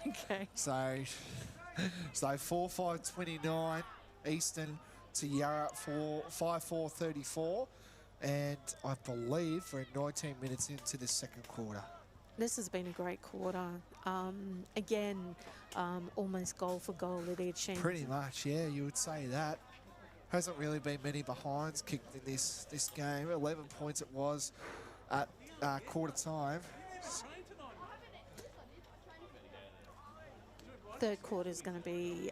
Okay. So 4-5-29, Eastern to Yarra for 5-4-34. And I believe we're 19 minutes into the second quarter. This has been a great quarter. Again, almost goal for goal at each end. Pretty much, yeah, you would say that. Hasn't really been many behinds kicked in this game. 11 points it was at quarter time. Third quarter is going to be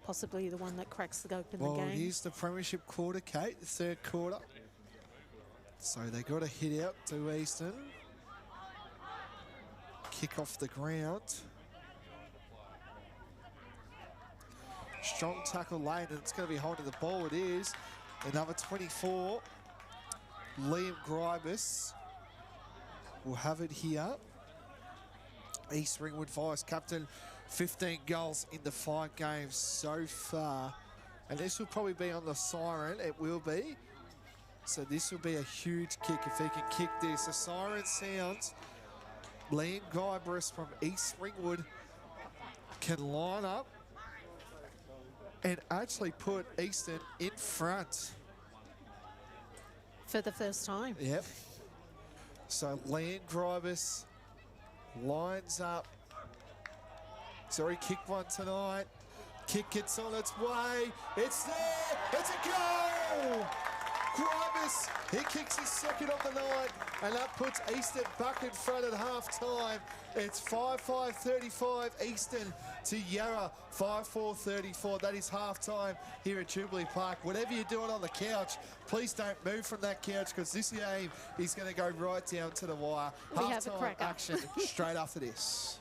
possibly the one that cracks open the game. Well, here's the premiership quarter, Kate, the third quarter. So they got a hit out to Eastern. Kick off the ground. Strong tackle lane, and it's going to be holding the ball. It is. Another 24. Liam Gribus will have it here. East Ringwood Vice captain, 15 goals in the 5 games so far. And this will probably be on the siren. It will be. So this will be a huge kick if he can kick this. The siren sounds. Liam Guybrush from East Ringwood can line up and actually put Eastern in front. For the first time. Yep. So Liam Guybrush lines up. He's already kicked one tonight. Kick gets on its way. It's there. It's a goal. Gribus, he kicks his second of the night, and that puts Eastern back in front at half-time. It's 5-5-35 Eastern to Yarra, 5-4-34. That is half-time here at Jubilee Park. Whatever you're doing on the couch, please don't move from that couch, because this game is going to go right down to the wire. Half-time action straight after this.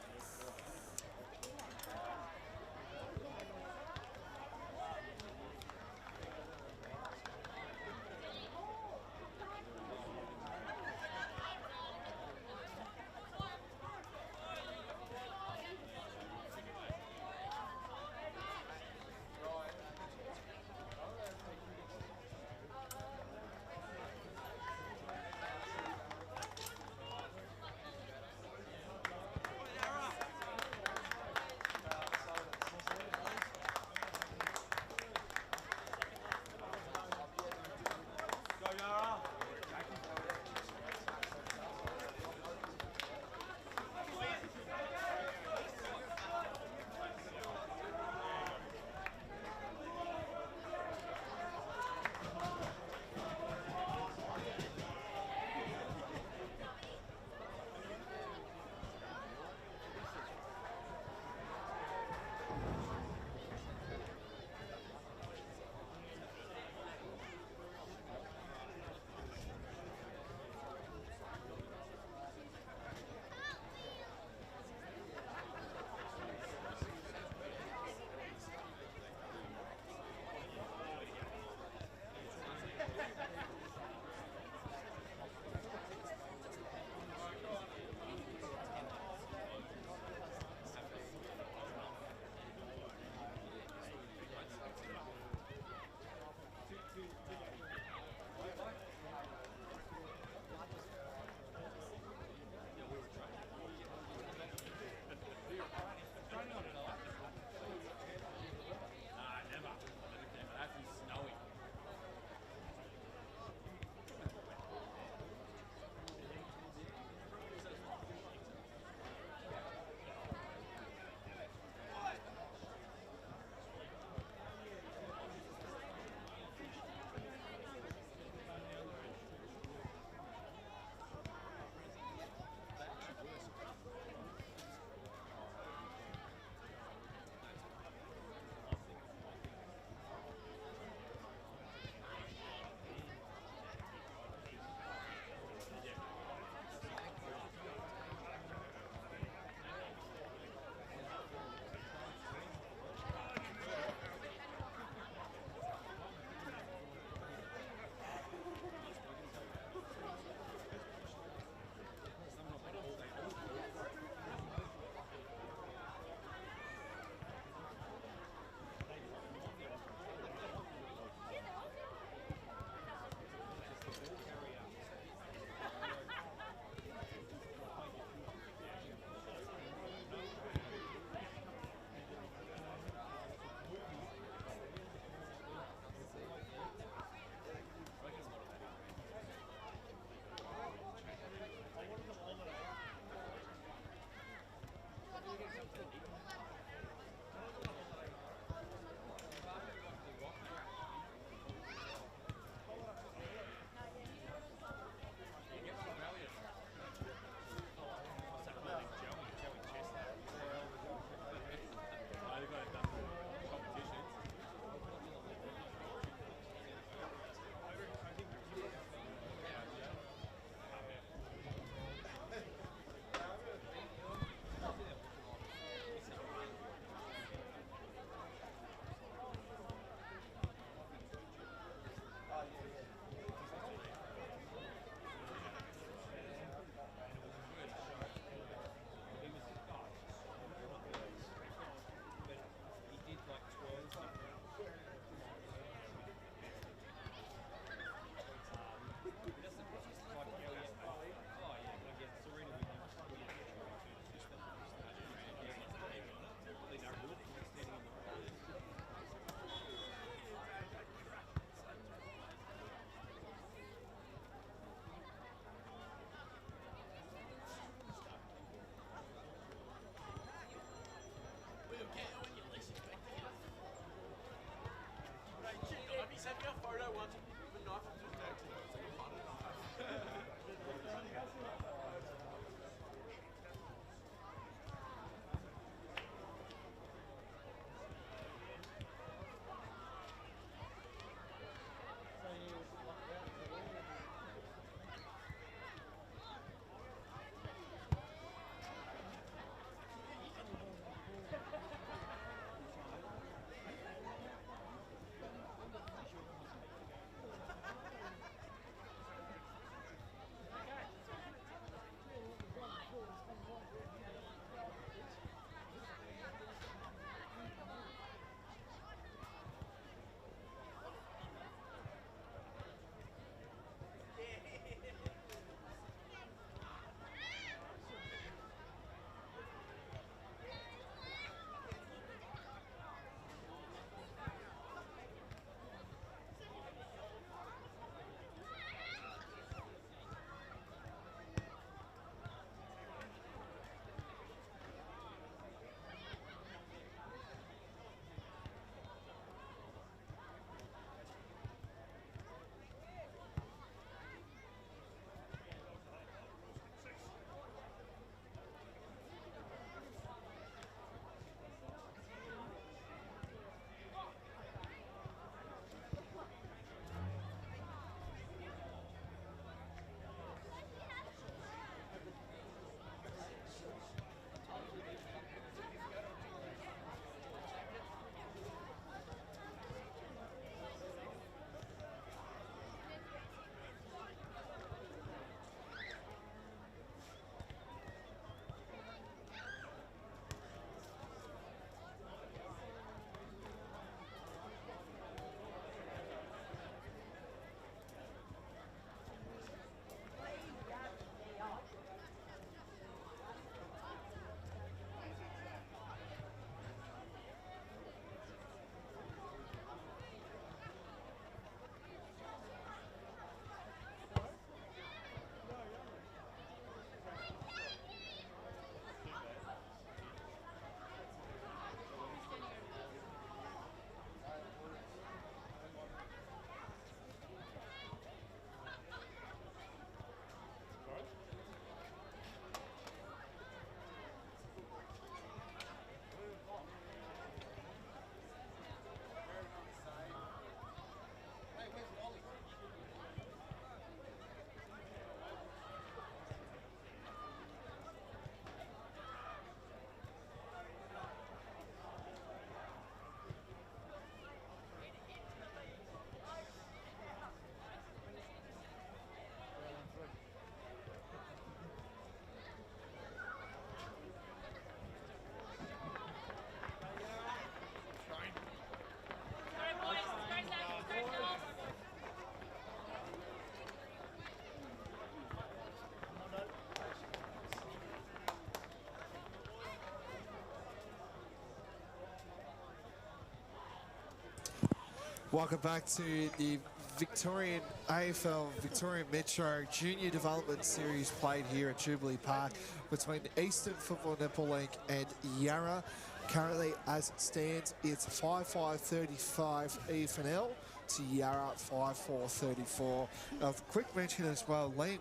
Welcome back to the Victorian AFL Victorian Metro Junior Development Series played here at Jubilee Park between the Eastern Football Netball League and Yarra. Currently, as it stands, it's 5-5-35 EFNL to Yarra 5-4-34. A quick mention as well, Liam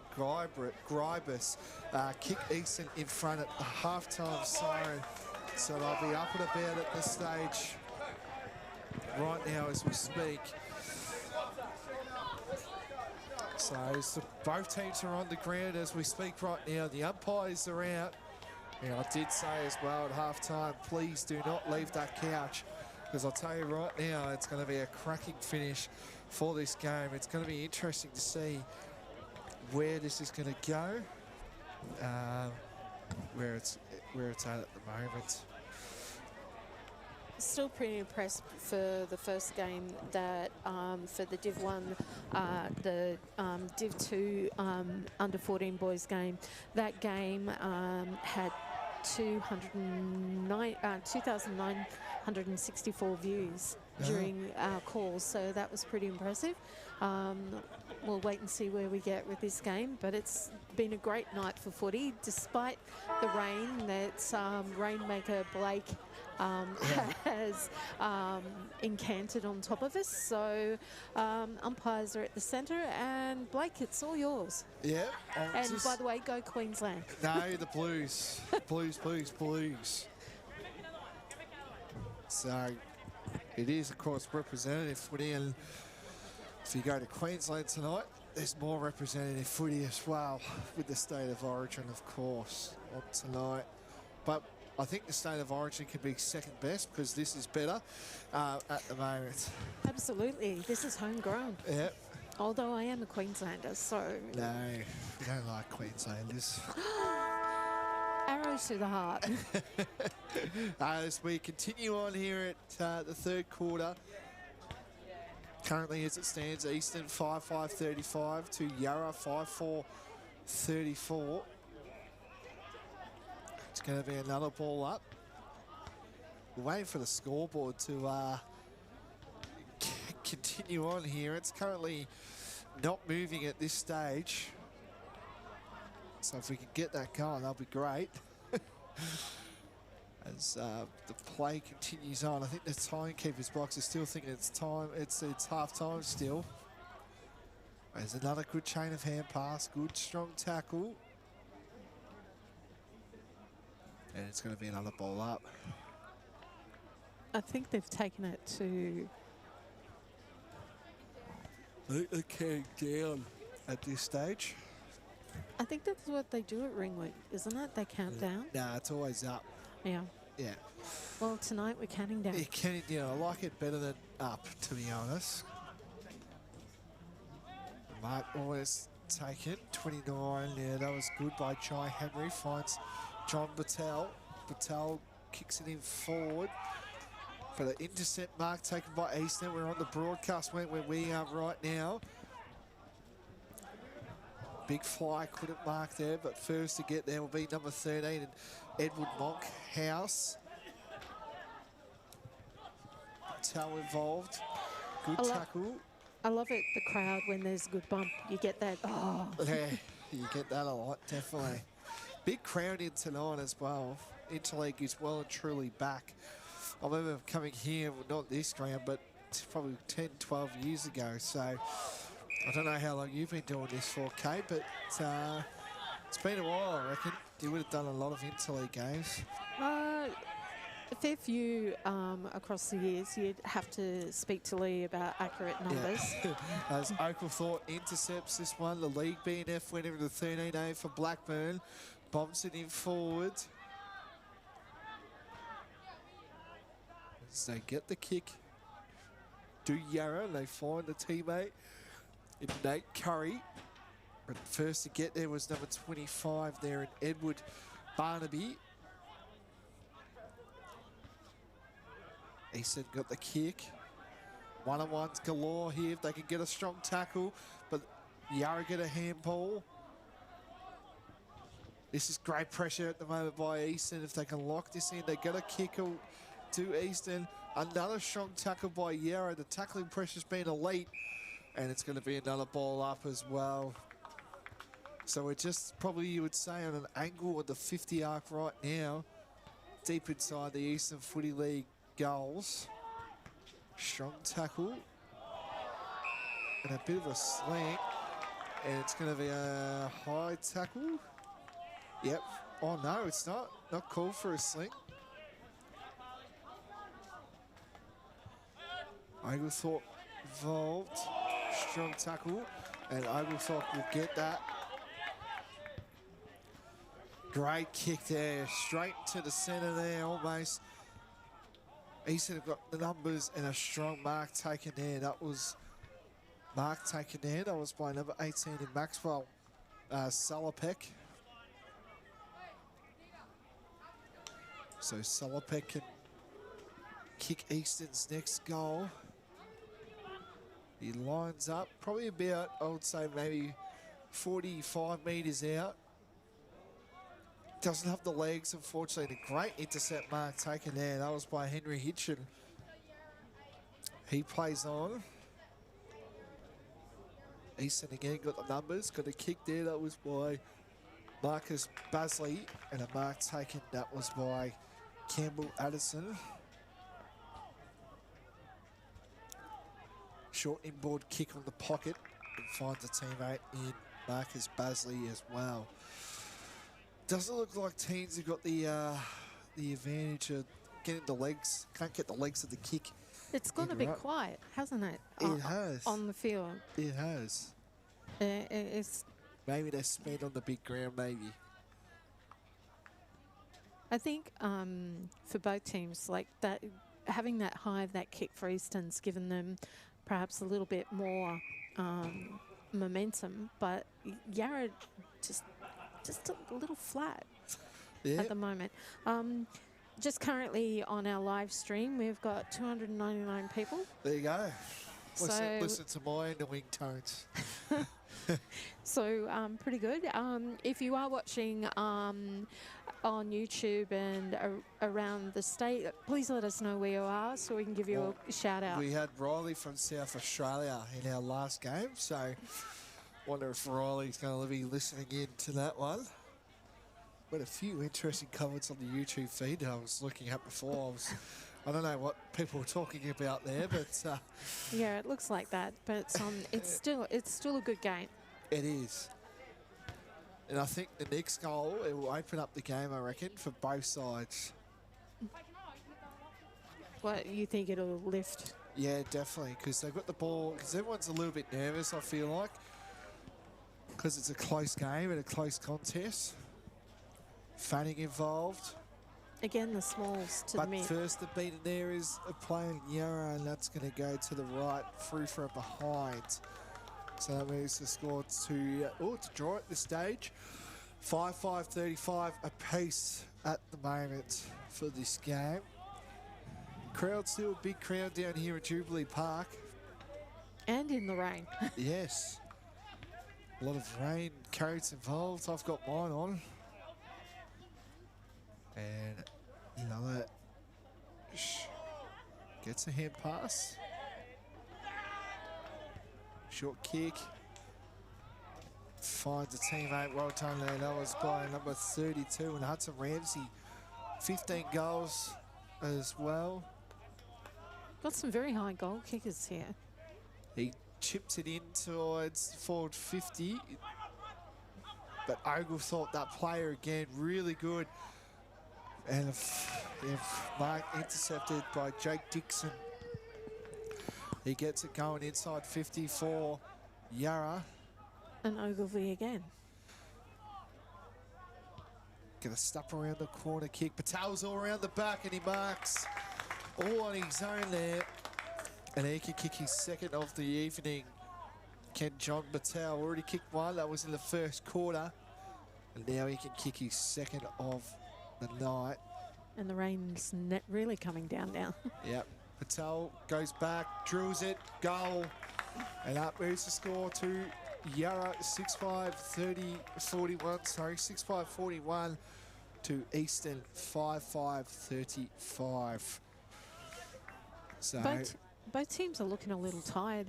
Gribus kicked Eastern in front at the halftime siren, so they'll be up and about at this stage right now as we speak. So both teams are on the ground as we speak right now. The umpires are out. And I did say as well at halftime, please do not leave that couch, because I'll tell you right now, it's going to be a cracking finish for this game. It's going to be interesting to see where this is going to go, where it's at the moment. Still pretty impressed for the first game that for the Div 1, the Div 2 under 14 boys game. That game had 2,964 views during our calls, so that was pretty impressive. We'll wait and see where we get with this game, but it's been a great night for footy, despite the rain that Rainmaker Blake has encanted on top of us. So umpires are at the centre, and Blake, it's all yours. Yeah. And by the way, go Queensland. No, the Blues. Blues. So it is, of course, representative footy, and if you go to Queensland tonight, there's more representative footy as well, with the State of Origin, of course, on tonight. But I think the State of Origin can be second best, because this is better at the moment. Absolutely. This is homegrown. Yep. Although I am a Queenslander, so... No, we don't like Queenslanders. Arrows to the heart. As we continue on here at the third quarter, currently as it stands, Eastern 5-5-35 to Yarra 5-4-34. It's going to be another ball up. We're waiting for the scoreboard to continue on here. It's currently not moving at this stage. So if we can get that going, that'll be great. As the play continues on, I think the timekeeper's box is still thinking it's time. It's half time still. There's another good chain of hand pass, good strong tackle, and it's going to be another ball up. I think they've taken it to... They're carrying down at this stage. I think that's what they do at Ringwood, isn't it? They count down? Nah, it's always up. Yeah. Yeah. Well, tonight we're counting down. Yeah, counting down. I like it better than up, to be honest. Mark always take it. 29. Yeah, that was good by Jai Henry. Finds John Battelle. Battelle kicks it in forward. For the intercept mark taken by Eastern. We're on the broadcast where we are right now. Big fly couldn't mark there, but first to get there will be number 13 and Edward Monkhouse. Battelle involved. Good tackle. I love it, the crowd, when there's a good bump. You get that, oh. Yeah, you get that a lot, definitely. Big crowd in tonight as well. Interleague is well and truly back. I remember coming here, well, not this ground, but probably 10, 12 years ago. So I don't know how long you've been doing this for, Kate, but it's been a while, I reckon. You would have done a lot of interleague games. A fair few across the years. You'd have to speak to Lee about accurate numbers. Yeah. As Oglethorpe intercepts this one, the league BNF went into the 13A for Blackburn. Bombs it in forward. As they get the kick, do Yarra, they find the teammate in Nate Curry. But first to get there was number 25 there in Edward Barnaby. Easton got the kick. One-on-ones galore here if they can get a strong tackle, but Yarra get a handball. This is great pressure at the moment by Easton. If they can lock this in, they get a kick to Easton. Another strong tackle by Yarra. The tackling pressure's been elite. And it's going to be another ball up as well. So we're just probably, you would say, on an angle of the 50 arc right now. Deep inside the Eastern Footy League goals. Strong tackle. And a bit of a slant. And it's going to be a high tackle. Yep. Oh, no, it's not. Not called for a sling. Oglethorpe involved. Strong tackle. And Oglethorpe will get that. Great kick there. Straight to the centre there almost. Easton have got the numbers and a strong mark taken there. That was mark taken there. That was by number 18 in Maxwell, Salopek. So Salopek can kick Easton's next goal. He lines up probably about, I would say, maybe 45 metres out. Doesn't have the legs, unfortunately. A great intercept mark taken there. That was by Henry Hitchin. He plays on. Easton again got the numbers, got a kick there. That was by Marcus Basley. And a mark taken, that was by Campbell Addison. Short inboard kick on the pocket and finds a teammate in Marcus Basley as well. Doesn't look like teams have got the advantage of getting the legs. Can't get the legs of the kick. It's gone a bit quiet, hasn't it? It has. On the field. It has. It's. Maybe they're spent on the big ground, maybe. I think for both teams, like that, having that high of that kick for Easton's given them perhaps a little bit more momentum, but Yarra just a little flat at the moment. Just currently on our live stream, we've got 299 people. There you go. So listen to my annoying tones. So pretty good. If you are watching on YouTube and around the state, please let us know where you are so we can give you a shout out. We had Riley from South Australia in our last game, so wonder if Riley's going to be listening in to that one. But a few interesting comments on the YouTube feed that I was looking at before. I don't know what people were talking about there, but yeah, it looks like that. But it's still a good game. It is. And I think the next goal, it will open up the game, I reckon, for both sides. What, you think it'll lift? Yeah, definitely, because they've got the ball, because everyone's a little bit nervous, I feel like, because it's a close game and a close contest. Fanning involved. Again, the smalls to the mid. But first, the beaten there is a play in Yarra, and that's going to go to the right, through from behind. So that moves the score to draw at this stage. 5-5-35 apiece at the moment for this game. Crowd still a big crowd down here at Jubilee Park. And in the rain. Yes. A lot of rain carrots involved. I've got mine on. And another gets a hand pass. Short kick. Finds a teammate. Well done there. That was by number 32 and Hudson Ramsey. 15 goals as well. Got some very high goal kickers here. He chips it in towards forward 50. But Oglethorpe, that player again, really good. And if mark intercepted by Jake Dixon. He gets it going inside 50 for Yarra. And Ogilvy again. Gonna stop around the corner kick. Patel's all around the back and he marks all on his own there. And he can kick his second of the evening. Ken John Patel already kicked one. That was in the first quarter. And now he can kick his second of the night. And the rain's really coming down now. Yep. Patel goes back, drills it, goal. And that moves the score to Yarra 6-5-41, sorry, 6-5-41 to Easton 5-5-35. So Both teams are looking a little tired.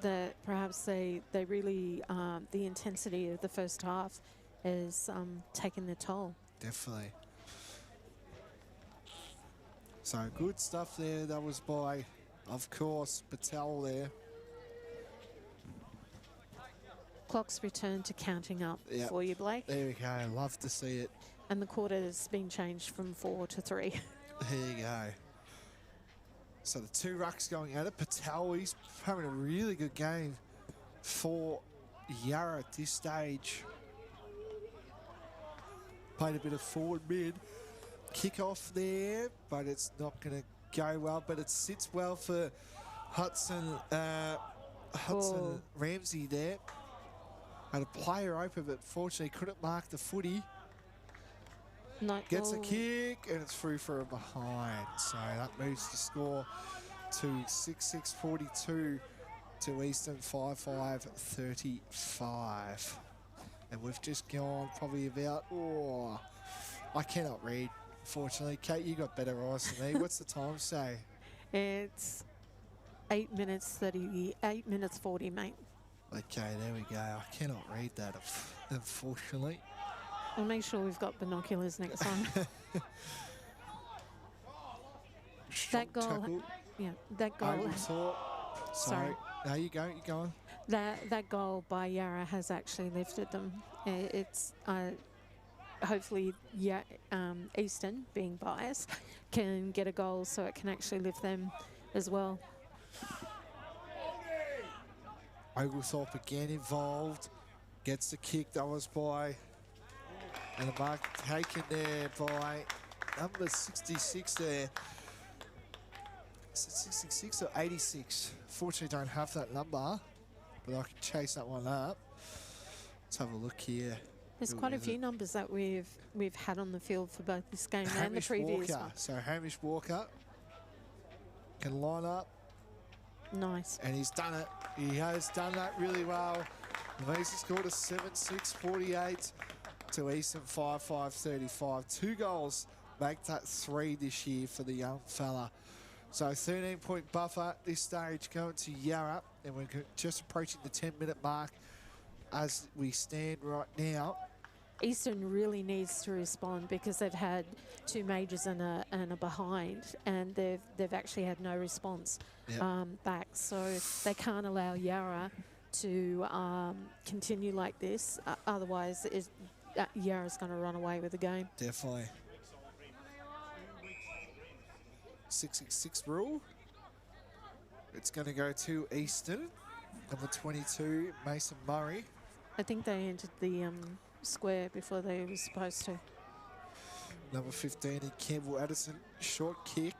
That perhaps they really, the intensity of the first half is taking their toll. definitely. So good stuff there. That was by, of course, Patel there. Clock's returned to counting up Yep. for you, Blake. There we go. Love to see it. And the quarter's been changed from 4 to 3. There you go. So the two rucks going at it. Patel, he's having a really good game for Yarra at this stage. Played a bit of forward mid. Kick off there, but it's not going to go well. But it sits well for Hudson Ramsey there. Had a player open, but fortunately couldn't mark the footy. Gets a kick, and it's through for a behind. So that moves the score to 6-6-42 to Eastern 5-5-35. And we've just gone probably about, I cannot read, fortunately. Kate, you got better eyes than me. What's the time say? It's 8 minutes 40, mate. Okay, there we go. I cannot read that, unfortunately. We'll make sure we've got binoculars next time. That goal, tackle. yeah, that goal. Sorry. No, you go. You go on. That goal by Yarra has actually lifted them. It's hopefully, Eastern, being biased, can get a goal so it can actually lift them as well. Oglethorpe again involved. Gets the kick. That was by, and the mark taken there by number 66 there. Is it 66 or 86? Fortunately, don't have that number, but I can chase that one up. Let's have a look here. There's quite a few numbers that we've had on the field for both this game and the Hamish previous Walker. one. So Hamish Walker can line up. Nice. And he's done it. He has done that really well. The Mason scored a 7-6-48 to Eastern 5-5-35. 2 goals make that 3 this year for the young fella. So 13-point buffer at this stage going to Yarra, and we're just approaching the 10-minute mark as we stand right now. Eastern really needs to respond because they've had 2 majors and a behind, and they've actually had no response back. So they can't allow Yarra to continue like this. Otherwise, Yarra's going to run away with the game. Definitely. 6-6-6 rule. It's going to go to Eastern. Number 22, Mason Murray. I think they entered the square before they were supposed to. Number 15 in Campbell Addison. Short kick.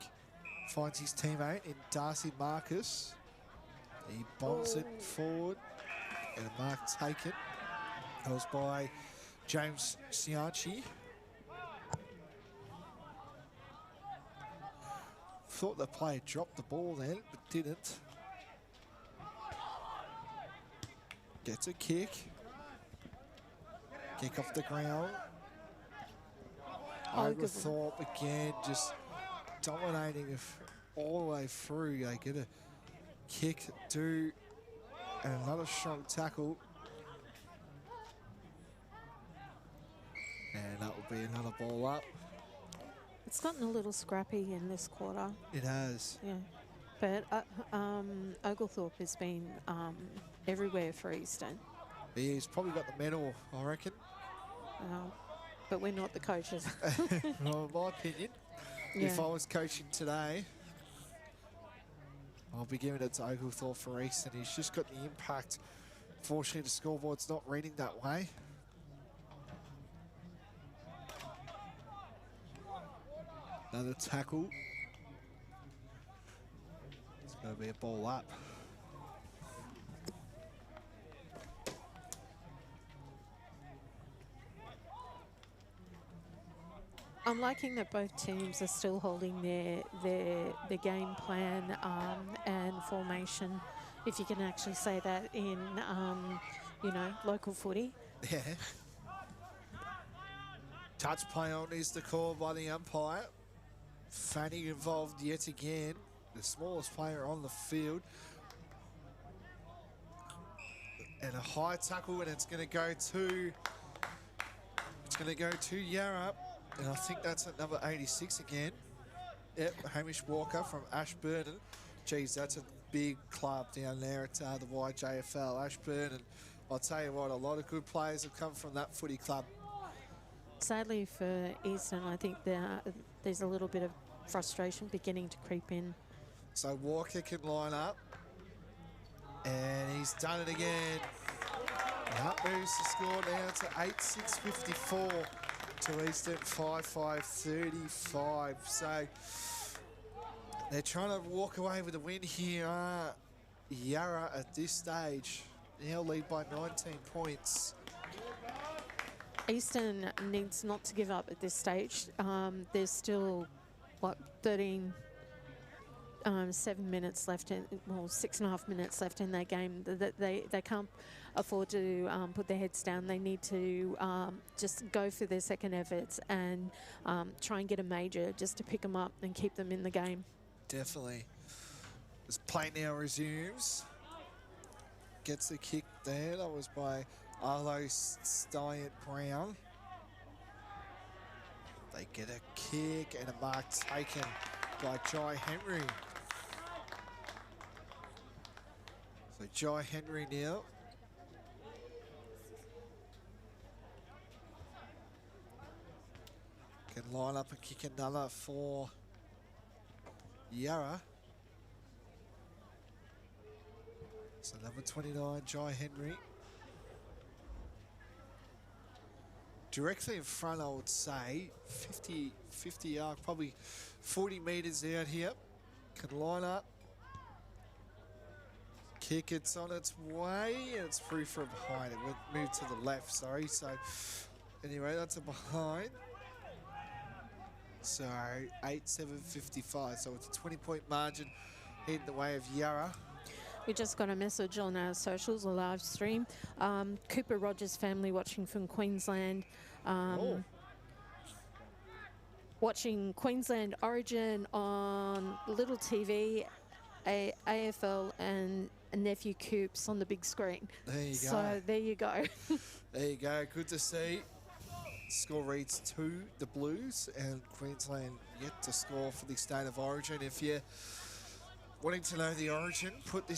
Finds his teammate in Darcy Marcus. He bombs it forward. And a mark taken. That was by James Cianci. Thought the player dropped the ball then, but didn't. Gets a kick. Kick off the ground. Oglethorpe again, just dominating all the way through. They get a kick, and another strong tackle. And that will be another ball up. It's gotten a little scrappy in this quarter. It has. Yeah. But Oglethorpe has been everywhere for Eastern. He's probably got the medal, I reckon. But we're not the coaches. Well, in my opinion, if I was coaching today, I'll be giving it to Oglethorpe for Eastern. He's just got the impact. Fortunately, the scoreboard's not reading that way. Another tackle. It's going to be a ball up. I'm liking that both teams are still holding their game plan and formation, if you can actually say that in local footy. Yeah. Touch play on is the call by the umpire. Fanning involved yet again, the smallest player on the field. And a high tackle, and it's going to go to Yarra, and I think that's at number 86 again. Yep, Hamish Walker from Ashburton. Geez, that's a big club down there at the YJFL, Ashburton. I'll tell you what, a lot of good players have come from that footy club. Sadly for Eastern, I think there's a little bit of frustration beginning to creep in. So Walker can line up, and he's done it again. And up moves the score now to 8-6-54 to Eastern 5-5-35. So they're trying to walk away with a win here. Yarra at this stage now lead by 19 points. Eastern needs not to give up at this stage. There's still, 7 minutes left in, 6.5 minutes left in their game. They can't afford to put their heads down. They need to just go for their second efforts and try and get a major just to pick them up and keep them in the game. Definitely. As play now resumes. Gets the kick there. That was by Arlo Stiant Brown. They get a kick and a mark taken by Jai Henry. So Jai Henry now. Can line up and kick another for Yarra. So number 29, Jai Henry. Directly in front, I would say, 50 yard, probably 40 metres out here. Can line up. Kick, it's on its way, and it's free from behind. It went moved to the left, sorry. So anyway, that's a behind. So 8-7-55. So it's a 20-point margin heading the way of Yarra. We just got a message on our socials, a live stream. Cooper Rogers family watching from Queensland. Watching Queensland Origin on little TV, AFL and nephew Coops on the big screen. There you go. So there you go. There you go. Good to see. Score reads 2 the Blues, and Queensland yet to score for the state of origin. If you're wanting to know the origin, put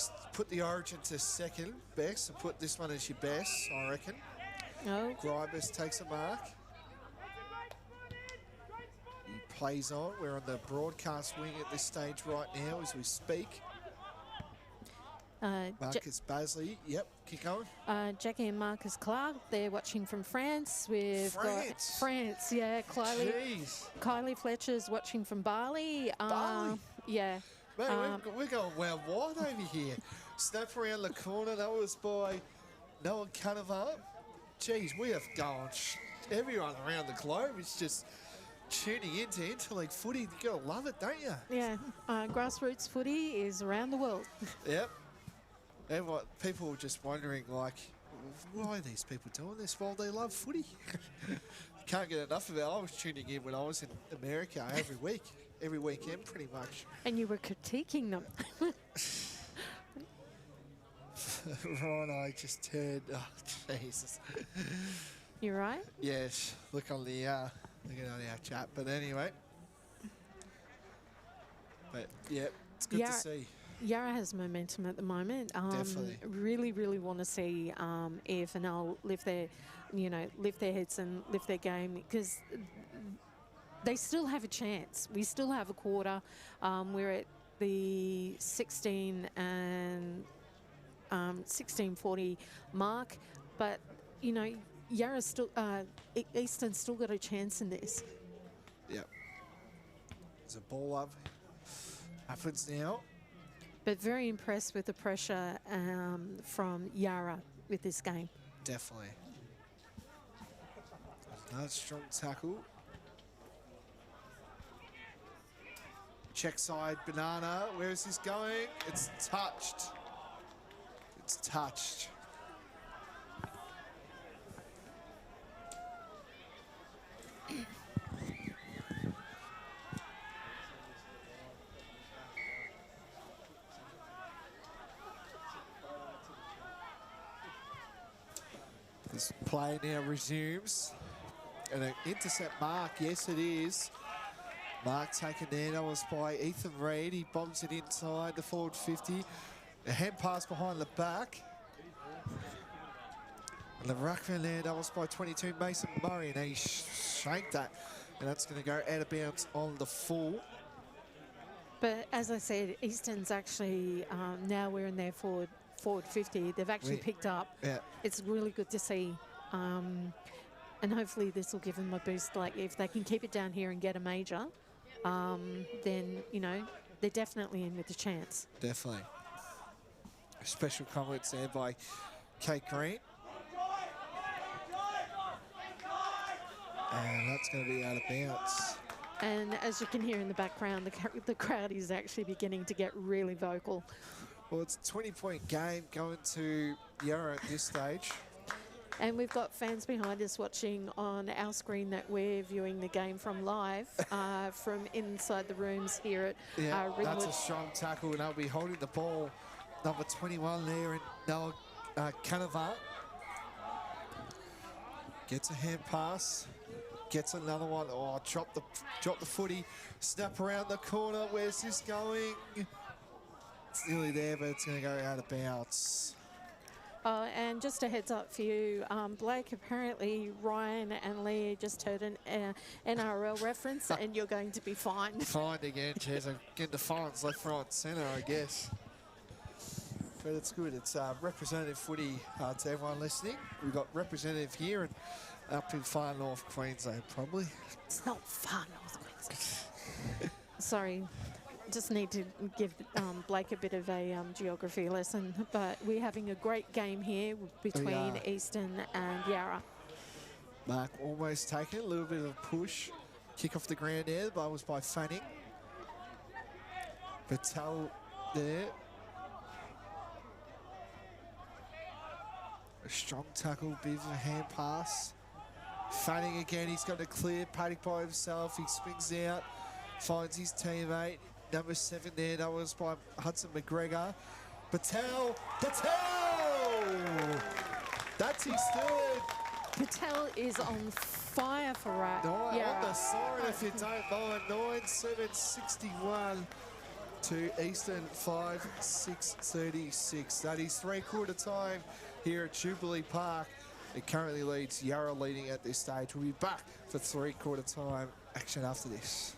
the origin to second best and put this one as your best, I reckon. No. Gribus takes a mark. He plays on. We're on the broadcast wing at this stage right now as we speak. Marcus Basley, yep, keep going. Jackie and Marcus Clark, they're watching from France. We've got France, yeah. Kylie Fletcher's watching from Bali. Bali? Yeah. Man, we're going well wide over here. Snap around the corner, that was by Noah Canavan. Geez, we have gone everyone around the globe is just tuning into Interleague footy. You gotta love it, don't you? Yeah, grassroots footy is around the world. Yep. And what people were just wondering, like, why are these people doing this? Well, they love footy. Can't get enough of it. I was tuning in when I was in America every week, every weekend pretty much. And you were critiquing them. Right, I just turned, oh, Jesus. You right? Yes, look on the, looking on our chat, but anyway. But, yeah, it's good to see. Yarra has momentum at the moment. Definitely. Really, really want to see EFNL lift their heads and lift their game, because they still have a chance. We still have a quarter. We're at the 1640 mark, but Yarra still, Eastern's still got a chance in this. Yep. There's a ball up. Happens now. But very impressed with the pressure from Yarra with this game. Definitely. Another strong tackle. Check side, Banana. Where is this going? It's touched. It's touched. This play now resumes. And an intercept mark, yes it is. Mark taken there, that was by Ethan Reid. He bombs it inside the forward 50. A hand pass behind the back. And the ruckman there, that was by 22 Mason Murray, and he shanked that. And that's going to go out of bounds on the full. But as I said, Easton's actually, now we're in their forward 50. They've actually picked up. Yeah. It's really good to see. And hopefully this will give them a boost. Like if they can keep it down here and get a major, then, you know, they're definitely in with a chance. Definitely. Special comments there by Kate Green. And that's going to be out of bounds. And as you can hear in the background, the crowd is actually beginning to get really vocal. Well, it's a 20-point game going to Yarra at this stage. And we've got fans behind us watching on our screen that we're viewing the game from live from inside the rooms here at Ringwood. That's a strong tackle, and they'll be holding the ball. Number 21 there in Noah Canova. Gets a hand pass. Gets another one. Oh, drop the footy. Snap around the corner. Where's this going? It's nearly there, but it's going to go out of bounds. And just a heads up for you, Blake, apparently Ryan and Lee just heard an NRL reference and you're going to be fined. Fined again, Chaz. I'm getting the fines left, right, centre, I guess. But it's good. It's representative footy to everyone listening. We've got representative here and up in far north Queensland, probably. It's not far north Queensland. Sorry. Just need to give Blake a bit of a geography lesson, but we're having a great game here between Easton and Yarra. Mark almost taken, a little bit of a push. Kick off the ground there, the ball was by Fanning. Patel there. A strong tackle, bit of a hand pass. Fanning again, he's got a clear paddock by himself. He swings out, finds his teammate. Number 7 there, that was by Hudson McGregor. Patel! That's his third. Patel is on fire for Yarra. On the siren, if you don't mind. 9-7-61 to Eastern 5-6-36. That is three-quarter time here at Jubilee Park. It currently leads Yarra leading at this stage. We'll be back for three-quarter time action after this.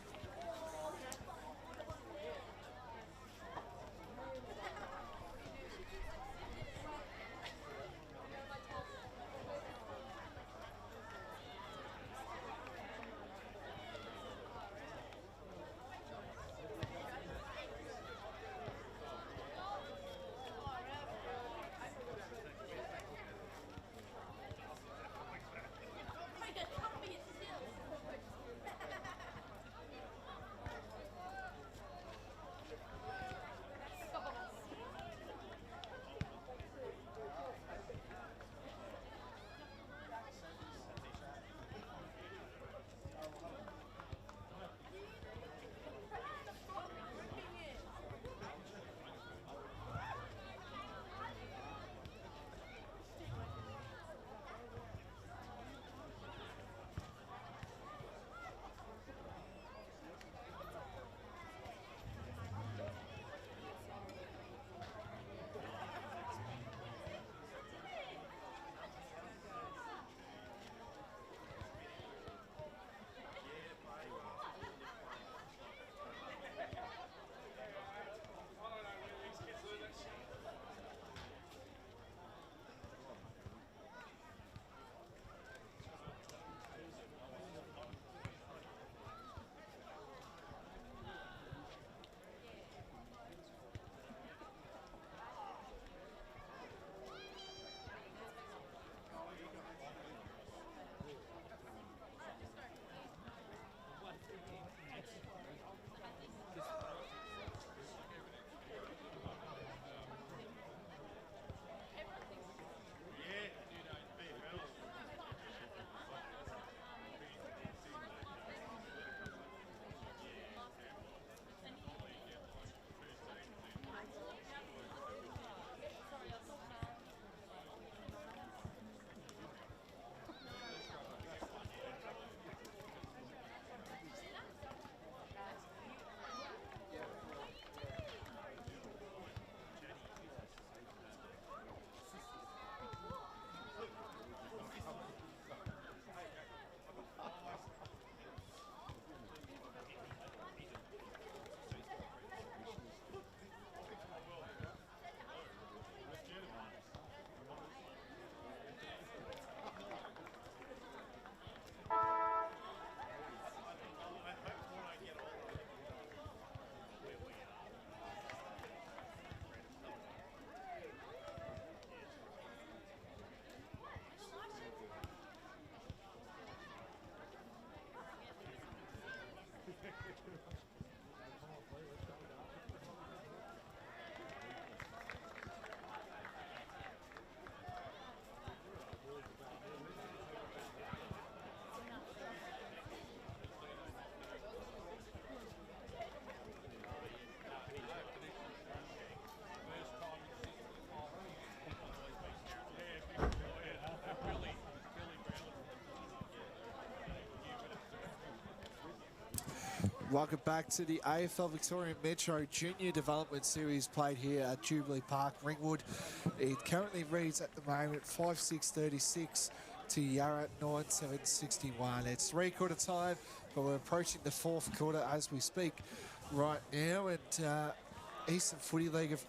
Welcome back to the AFL Victorian Metro Junior Development Series played here at Jubilee Park, Ringwood. It currently reads at the moment 5-6-36 to Yarra 9-7-61. It's three-quarter time, but we're approaching the fourth quarter as we speak right now. And Eastern Footy League have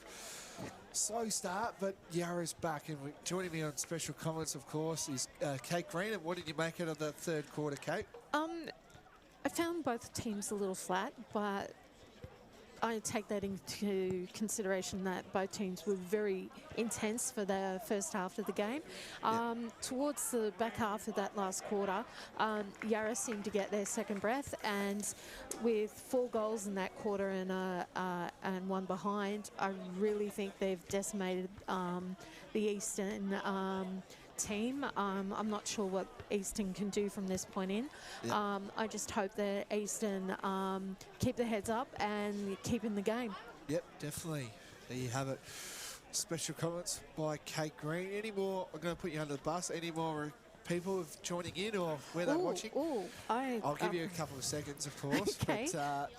slow start, but Yarra's back. And joining me on special comments, of course, is Kate Green. And what did you make out of the third quarter, Kate? I found both teams a little flat, but I take that into consideration that both teams were very intense for the first half of the game. Towards the back half of that last quarter, Yarra seemed to get their second breath, and with 4 goals in that quarter and one behind, I really think they've decimated the Eastern team. I'm not sure what Eastern can do from this point in. I just hope that Eastern keep their heads up and keep in the game. Yep, definitely. There you have it. Special comments by Kate Green. Any more? I'm going to put you under the bus. Any more people joining in or where they're watching? I'll give you a couple of seconds, of course. Okay. But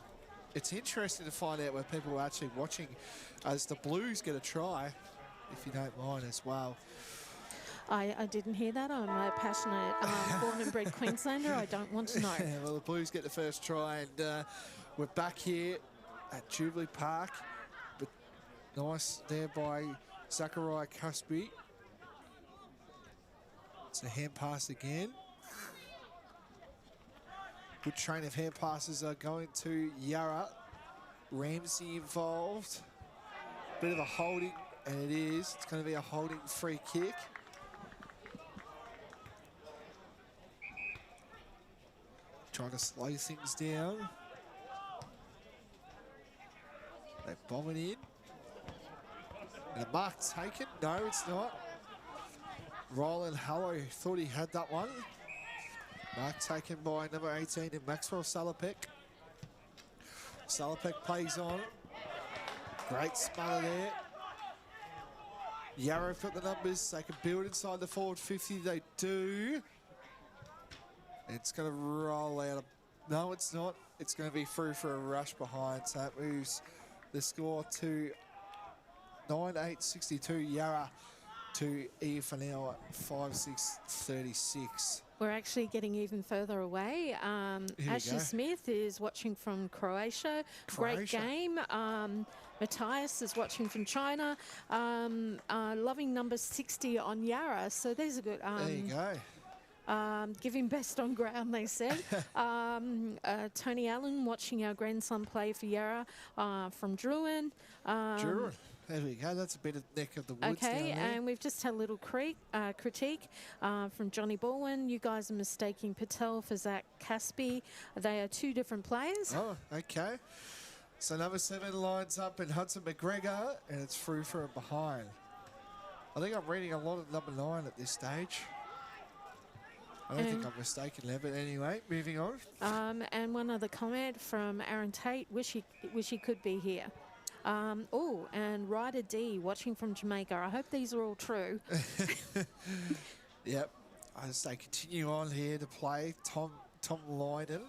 it's interesting to find out where people are actually watching as the Blues get a try, if you don't mind as well. I didn't hear that. I'm a passionate born and bred Queenslander. I don't want to know. Well, the Blues get the first try, and we're back here at Jubilee Park. But nice there by Zachariah Cusby. It's a hand pass again. Good train of hand passes are going to Yarra. Ramsey involved. Bit of a holding, and it is. It's going to be a holding free kick. Trying to slow things down. They bomb it in. And a mark taken. No, it's not. Ryland Hallow thought he had that one. Mark taken by number 18 in Maxwell Salopek. Salopek plays on. Great smother there. Yarra put the numbers. They can build inside the forward 50. They do. It's going to roll out. No, it's not. It's going to be through for a rush behind. So it moves the score to 9-8-62 Yarra to EFNL 5-6-36. We're actually getting even further away. Ashley Smith is watching from Croatia. Great game. Matthias is watching from China. Loving number 60 on Yarra. So there's a good... there you go. Give him best on ground, they said. Tony Allen watching our grandson play for Yarra from Druin. Druin. There we go. That's a bit of neck of the woods. Okay, down there. And we've just had a little critique from Johnny Baldwin. You guys are mistaking Patel for Zach Caspi. They are 2 different players. Oh, okay. So number 7 lines up in Hudson McGregor, and it's through for a behind. I think I'm reading a lot of number 9 at this stage. I don't think I'm mistaken there, but anyway, moving on. And one other comment from Aaron Tate, wish he could be here. And Ryder D watching from Jamaica. I hope these are all true. Yep. As they continue on here to play, Tom Lydon.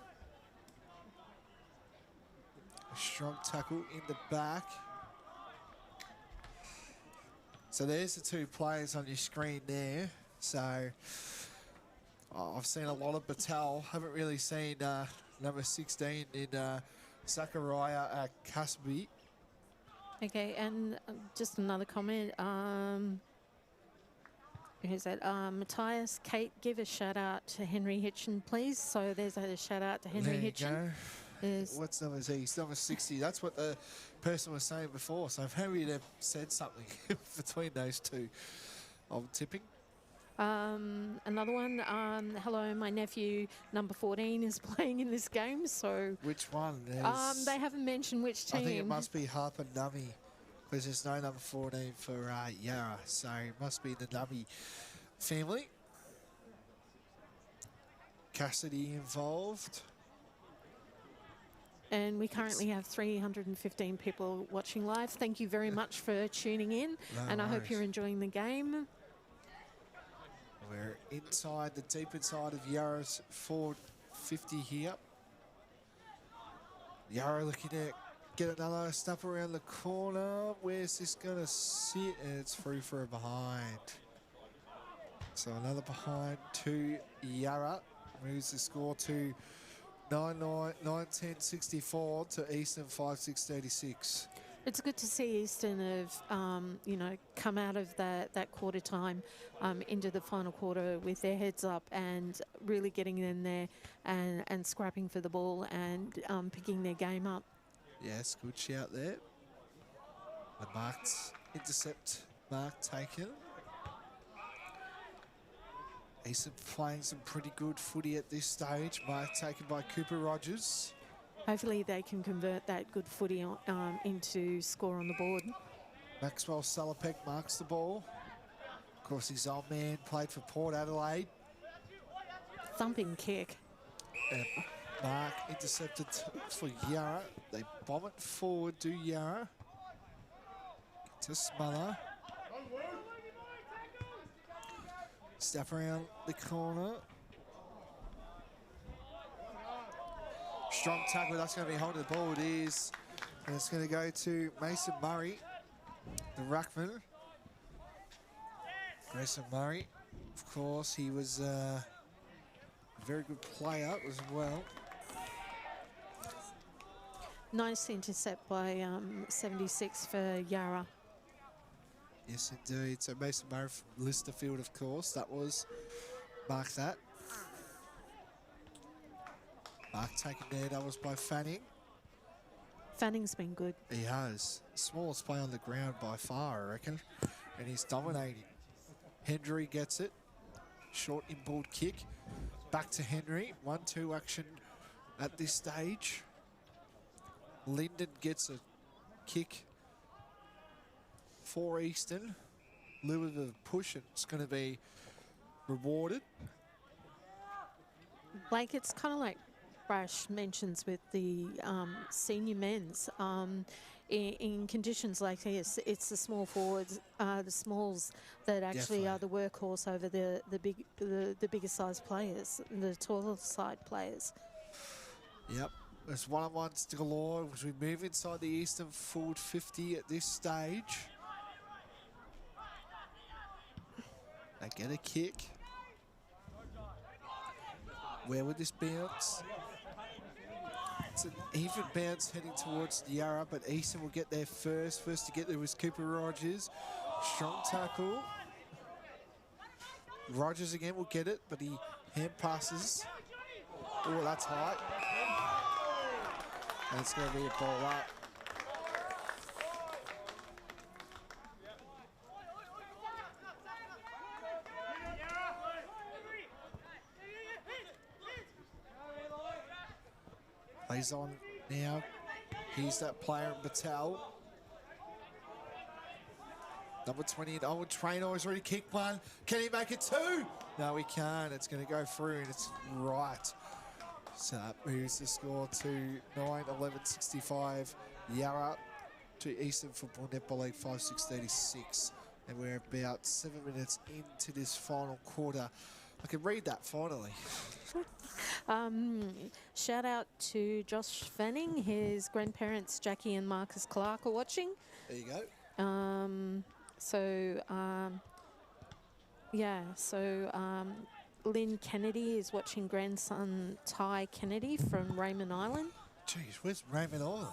A strong tackle in the back. So there's the 2 players on your screen there. So... I've seen a lot of Patel. Haven't really seen number 16 in Zachariah Casby. Okay, and just another comment. Who's that? Matthias, Kate, give a shout out to Henry Hitchin, please. So there's a shout out to Henry Hitchin. What's number Z? He's number 60. That's what the person was saying before. So if Henry had said something between those 2, I'm tipping. Another one, hello, my nephew, number 14, is playing in this game, so... Which one? They haven't mentioned which team. I think it must be Harper Nummy, because there's no number 14 for Yarra, so it must be the Nummy family. Cassidy involved. And we currently have 315 people watching live. Thank you very much for tuning in, and I hope you're enjoying the game. We're inside, the deep inside of Yarra's forward 50 here. Yarra looking to get another snap around the corner. Where's this going to sit? And it's through for a behind. So another behind to Yarra. Moves the score to 9-10-64 to Eastern 5-6-36. It's good to see Eastern have, come out of that quarter time into the final quarter with their heads up and really getting in there and scrapping for the ball and picking their game up. Yes, good shout there. The marked intercept mark taken. Eastern playing some pretty good footy at this stage. Mark taken by Cooper Rogers. Hopefully they can convert that good footy into score on the board. Maxwell Salopek marks the ball. Of course, his old man played for Port Adelaide. Thumping kick. And Mark intercepted for Yarra. They bomb it forward to Yarra. To Smother. Step around the corner. Strong tackle, that's going to be holding the ball, it is. And it's going to go to Mason Murray, the ruckman. Mason Murray, of course, he was a very good player as well. Nice intercept by 76 for Yarra. Yes, indeed. So Mason Murray from Listerfield, of course, that was, mark that. Mark taken there, that was by Fanning. Fanning's been good. He has. Smallest play on the ground by far, I reckon. And he's dominating. Hendry gets it. Short inboard kick. Back to Henry. 1-2 action at this stage. Linden gets a kick for Eastern. A little bit of a push, and it's going to be rewarded. Blake, it's kind of like Brash mentions with the senior men's. In conditions like this, it's the small forwards, the smalls that actually are the workhorse over the bigger size players, the taller side players. Yep, there's one-on-ones galore as we move inside the Eastern forward 50 at this stage. They get a kick. Where would this bounce? It's an even bounce heading towards the Yarra, but Eastern will get there first. First to get there was Cooper Rogers. Strong tackle. Rogers again will get it, but he hand passes. Oh, that's high. And it's going to be a ball up. Plays on now. He's that player in Battelle. Number 20, Owen Traynor has already kicked one. Can he make it two? No, he can't. It's going to go through, and it's right. So that moves the score to 9-11-65. Yarra to Eastern Football Netball League 5-6-36. And we're about 7 minutes into this final quarter. I can read that finally. Shout out to Josh Fanning. His grandparents, Jackie and Marcus Clark, are watching. There you go. Lynn Kennedy is watching grandson Ty Kennedy from Raymond Island. Jeez, where's Raymond Island?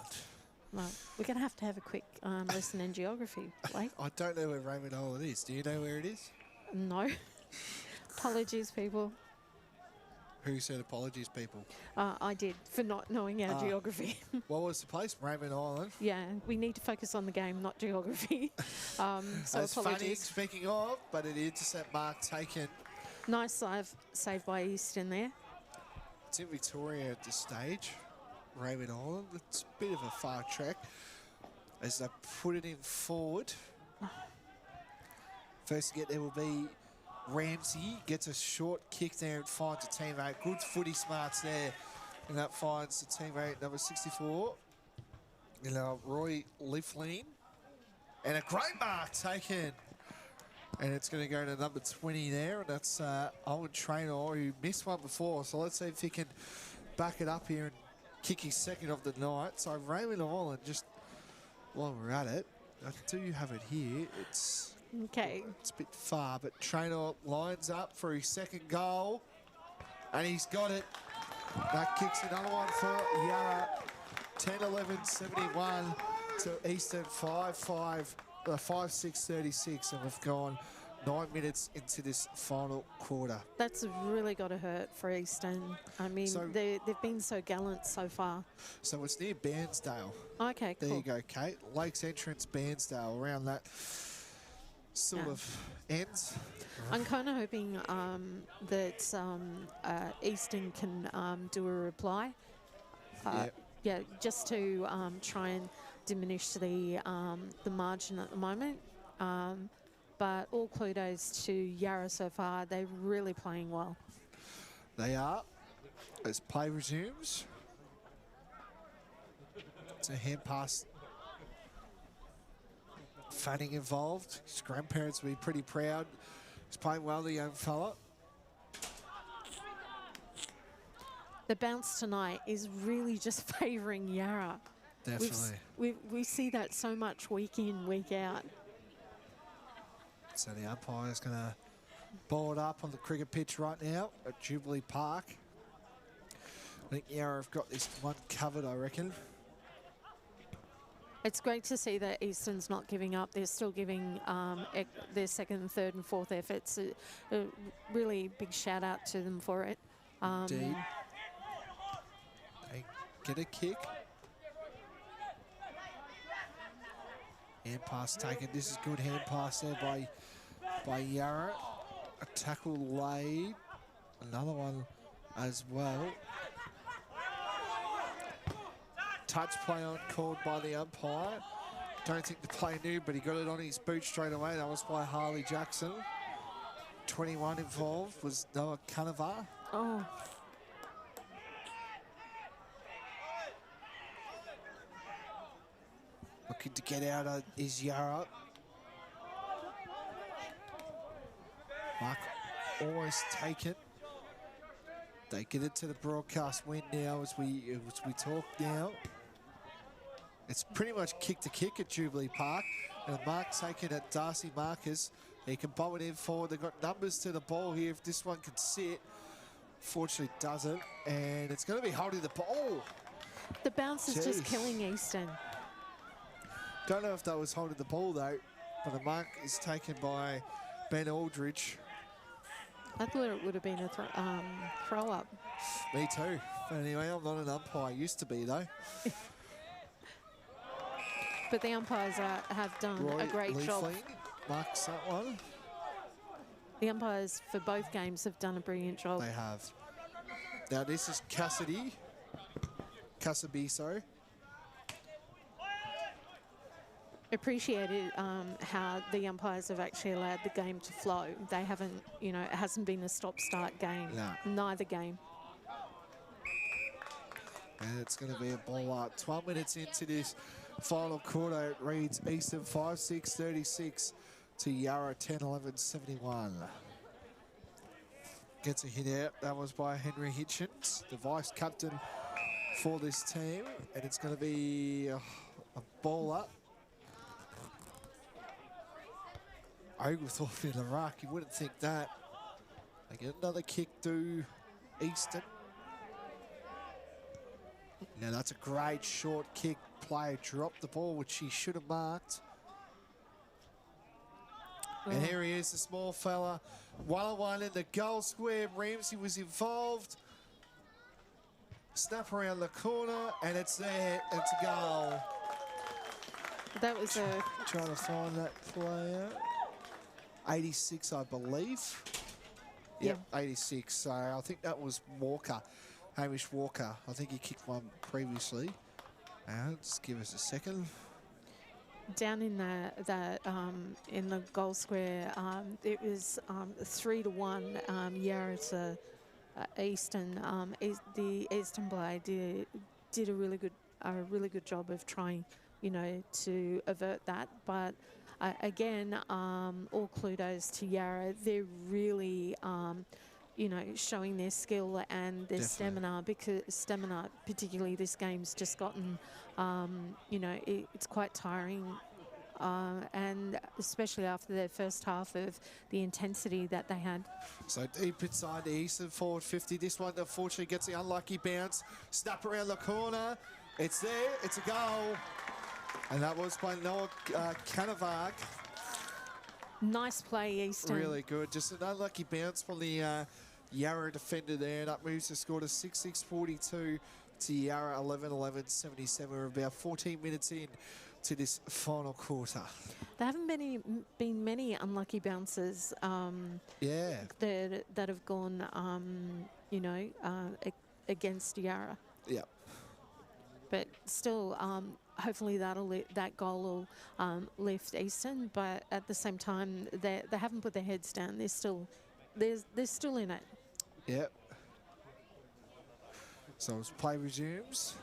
Well, we're going to have a quick lesson in geography, Blake. I don't know where Raymond Island is. Do you know where it is? No. Apologies, people. Who said apologies, people? I did, for not knowing our geography. What was the place? Raymond Island? Yeah, we need to focus on the game, not geography. So That's funny, apologies. speaking of, but it intercept mark taken. Nice save by Easton there. It's in Victoria at this stage. Raymond Island. It's a bit of a far trek as they put it in forward. First to get there will be Ramsey. Gets a short kick there and finds a teammate. Good footy smarts there. And that finds the teammate number 64. Roy Lieflein. And a great mark taken. And it's going to go to number 20 there. And that's Owen Traynor, who missed one before. So let's see if he can back it up here and kick his second of the night. So Raymond Island, just while we're at it, I do have it here. It's Okay. a bit far, but Traynor lines up for his second goal, and he's got it. That kicks another one for Yarra. 10-11-71 to Eastern 5-6-36, and we've gone 9 minutes into this final quarter. That's really got to hurt for Eastern. I mean, they've been so gallant so far. So it's near Bairnsdale. Okay, cool. There you go, Kate. Lakes Entrance, Bairnsdale, around that sort of ends. I'm kind of hoping that Eastern can do a reply. Yeah, just to try and diminish the margin at the moment. But all kudos to Yarra so far. They're really playing well. They are. As play resumes. It's a hand pass. Fanning involved. His grandparents will be pretty proud. He's playing well, the young fella. The bounce tonight is really just favouring Yarra. Definitely. We see that so much week in, week out. So the umpire's going to ball it up on the cricket pitch right now at Jubilee Park. I think Yarra have got this one covered, I reckon. It's great to see that Eastern's not giving up. They're still giving their second, third and fourth efforts. A really big shout out to them for it. Indeed. They get a kick. Hand pass taken. This is good hand pass there by Yarra. A tackle laid. Another one as well. Touch play on called by the umpire. Don't think the play knew, but he got it on his boot straight away. That was by Harley Jackson. 21 involved was Noah Canavar. Oh. Looking to get out of his Yarra. Mark almost taken. They get it to the broadcast win now as we talk now. It's pretty much kick to kick at Jubilee Park. And Mark taken at Darcy Marcus. He can bow it in forward. They've got numbers to the ball here if this one can sit. Fortunately doesn't. And it's going to be holding the ball. The bounce is just killing Eastern. Don't know if that was holding the ball though, but the mark is taken by Ben Aldridge. I thought it would have been a throw up. Me too. But anyway, I'm not an umpire. Used to be though. But the umpires have done a great job. Marks that one. The umpires for both games have done a brilliant job. They have. Now this is Cassidy. sorry. Appreciated how the umpires have actually allowed the game to flow. They haven't, it hasn't been a stop-start game. No. Neither game. And it's going to be a ball up. 12 minutes into this final quarter, it reads Eastern 5-6-36 to Yarra 10-11-71. Gets a hit out. That was by Henry Hitchens, the vice captain for this team. And it's going to be a ball up. Oglethorpe in the ruck, you wouldn't think that. They get another kick to Eastern. Now that's a great short kick. Player dropped the ball, which he should have marked. And here he is, the small fella. 1-on-1 in the goal square. Ramsey was involved. Snap around the corner, and it's there. It's a goal. That was a... Trying to find that player. 86, I believe. Yep, 86. So I think that was Walker, Hamish Walker. I think he kicked one previously. Just give us a second. Down in the goal square, it was 3-1 Yarra to Eastern. The Eastern Blade did a really good job of trying, to avert that, but. Again, all kudos to Yarra. They're really, you know, showing their skill and their stamina, because stamina, particularly this game's just gotten, you know, it's quite tiring. And especially after their first half of the intensity that they had. So deep inside the Eastern forward 50. This one unfortunately gets the unlucky bounce. Snap around the corner. It's there. It's a goal. And that was by Noah Canavag. Nice play, Eastern. Really good. Just an unlucky bounce from the Yarra defender there. That moves the score to 6-6-42 to Yarra 11-11-77. We're about 14 minutes in to this final quarter. There haven't been many unlucky bounces that have gone, you know, against Yarra. Yeah. But still, hopefully that goal will lift Eastern. But at the same time, they haven't put their heads down. They're still in it. Yep. So as play resumes.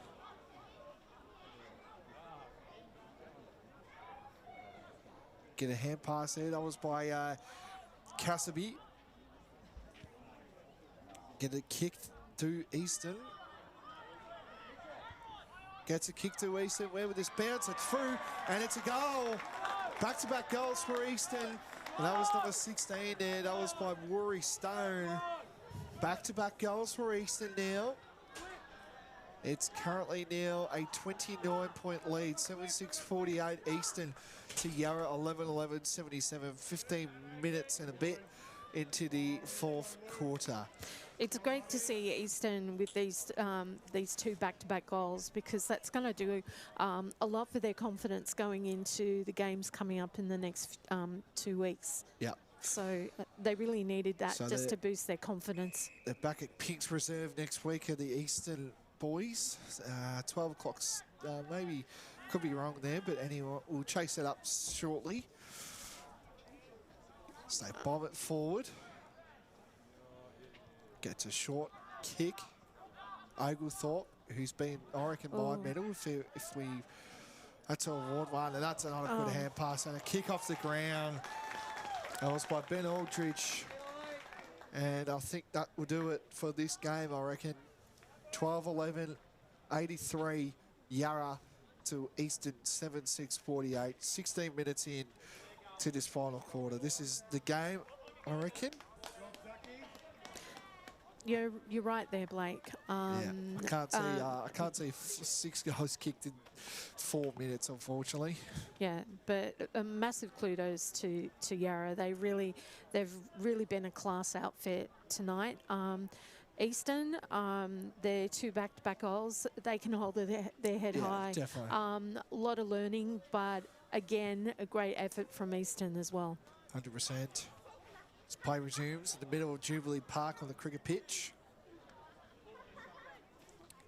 Get a hand pass there. That was by Cassidy. Get a kick to Easton. Gets a kick to Easton. Where with this bounce? It's through, and it's a goal. Back-to-back goals for Easton. And that was number 16 there. That was by Rory Stone. Back-to-back goals for Easton now. It's currently now a 29-point lead, 7-6-48 Eastern to Yarra 11-11-77, 15 minutes and a bit into the fourth quarter. It's great to see Eastern with these two back-to-back goals, because that's going to do a lot for their confidence going into the games coming up in the next 2 weeks. Yeah. So they really needed that just to boost their confidence. They're back at Pink's Reserve next week at the Eastern boys. 12 o'clock, maybe could be wrong there, but anyway, we'll chase it up shortly. So they bomb it forward. Gets a short kick. Oglethorpe, who's been, I reckon, by medal if we had to award one, and that's not a good hand pass, and a kick off the ground. That was by Ben Aldridge, and I think that will do it for this game, I reckon. 12-11, 83, Yarra to Eastern 7-6-48. 16 minutes in to this final quarter. This is the game, I reckon. You're right there, Blake. I can't see 6 goals kicked in 4 minutes, unfortunately. Yeah, but a massive kudos to Yarra. They've really been a class outfit tonight. Eastern, their 2 back-to-back goals, they can hold their head high. Definitely. A lot of learning, but again, a great effort from Eastern as well. 100%. As play resumes in the middle of Jubilee Park on the cricket pitch.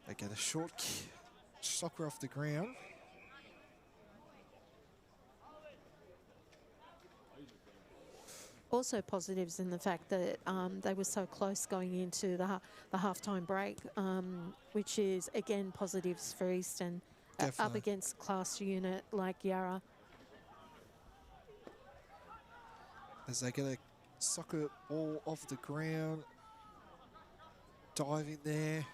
They get a short soccer off the ground. Also positives in the fact that they were so close going into the halftime break, which is, again, positives for Eastern up against a class unit like Yarra. As they get a soccer ball off the ground, diving there,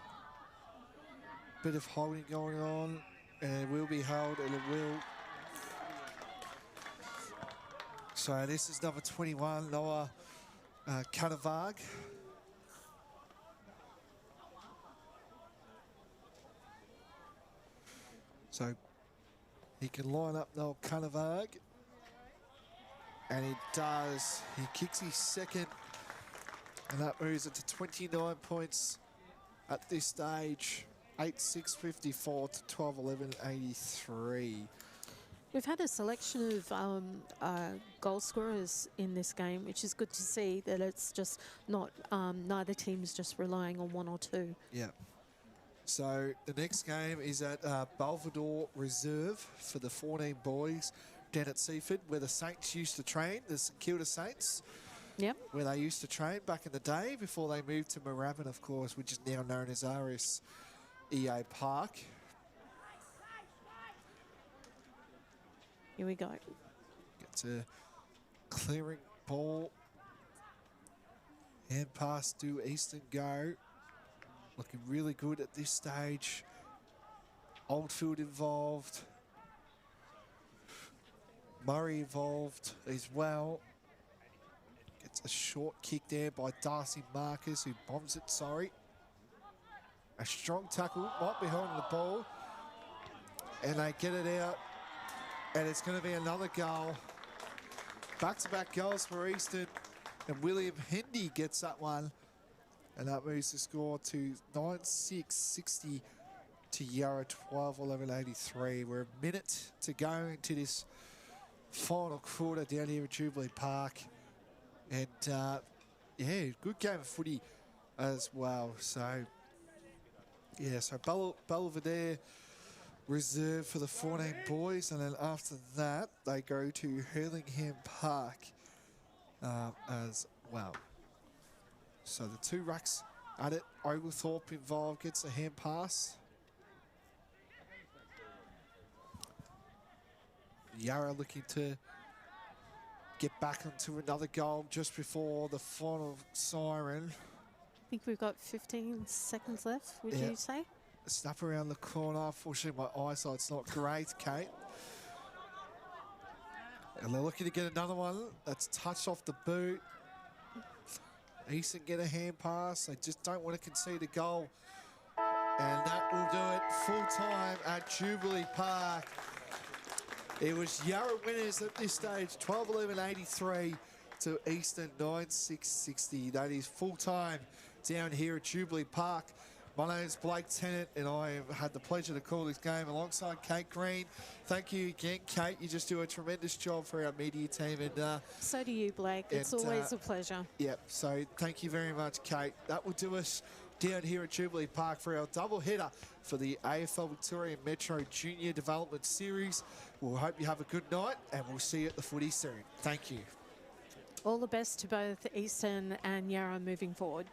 bit of holding going on, and it will be held, and it will. So this is number 21, Noah Canavag. So he can line up Noah Canavag. And he does. He kicks his second. And that moves it to 29 points at this stage. 8-6-54 to 12-11-83. We've had a selection of goal scorers in this game, which is good to see that it's just not, neither team's just relying on 1 or 2. Yeah. So the next game is at Belvedere Reserve for the 14 boys down at Seaford, where the Saints used to train, the St Kilda Saints. Yep. Where they used to train back in the day before they moved to Moorabbin, of course, which is now known as RSEA Park. Here we go. Gets a clearing ball. Hand pass to Eastern go. Looking really good at this stage. Oldfield involved. Murray involved as well. Gets a short kick there by Darcy Marcus, who bombs it, sorry. A strong tackle, might be holding the ball. And they get it out. And it's going to be another goal. Back-to-back goals for Eastern. And William Hendy gets that one. And that moves the score to 9-6-60 to Yarra 12-11-83. We're a minute to go into this final quarter down here at Jubilee Park. And, yeah, good game of footy as well. So, yeah, so Belvedere reserved for the 14 boys. And then after that, they go to Hurlingham Park as well. So the two rucks at it. Oglethorpe involved, gets a hand pass. Yarra looking to get back onto another goal just before the final siren. I think we've got 15 seconds left, would you say? Snap around the corner. Unfortunately, my eyesight's not great, Kate. And they're looking to get another one. That's touched off the boot. Easton get a hand pass. They just don't want to concede a goal. And that will do it full time at Jubilee Park. It was Yarra winners at this stage, 12-11-83 to Eastern 9-6-60. That is full time down here at Jubilee Park. My name is Blake Tennant, and I have had the pleasure to call this game alongside Kate Green. Thank you again, Kate. You just do a tremendous job for our media team. And so do you, Blake. It's always a pleasure. Yep, so thank you very much, Kate. That will do us down here at Jubilee Park for our double header for the AFL Victoria Metro Junior Development Series. We'll hope you have a good night, and we'll see you at the footy soon. Thank you. All the best to both Eastern and Yarra moving forward.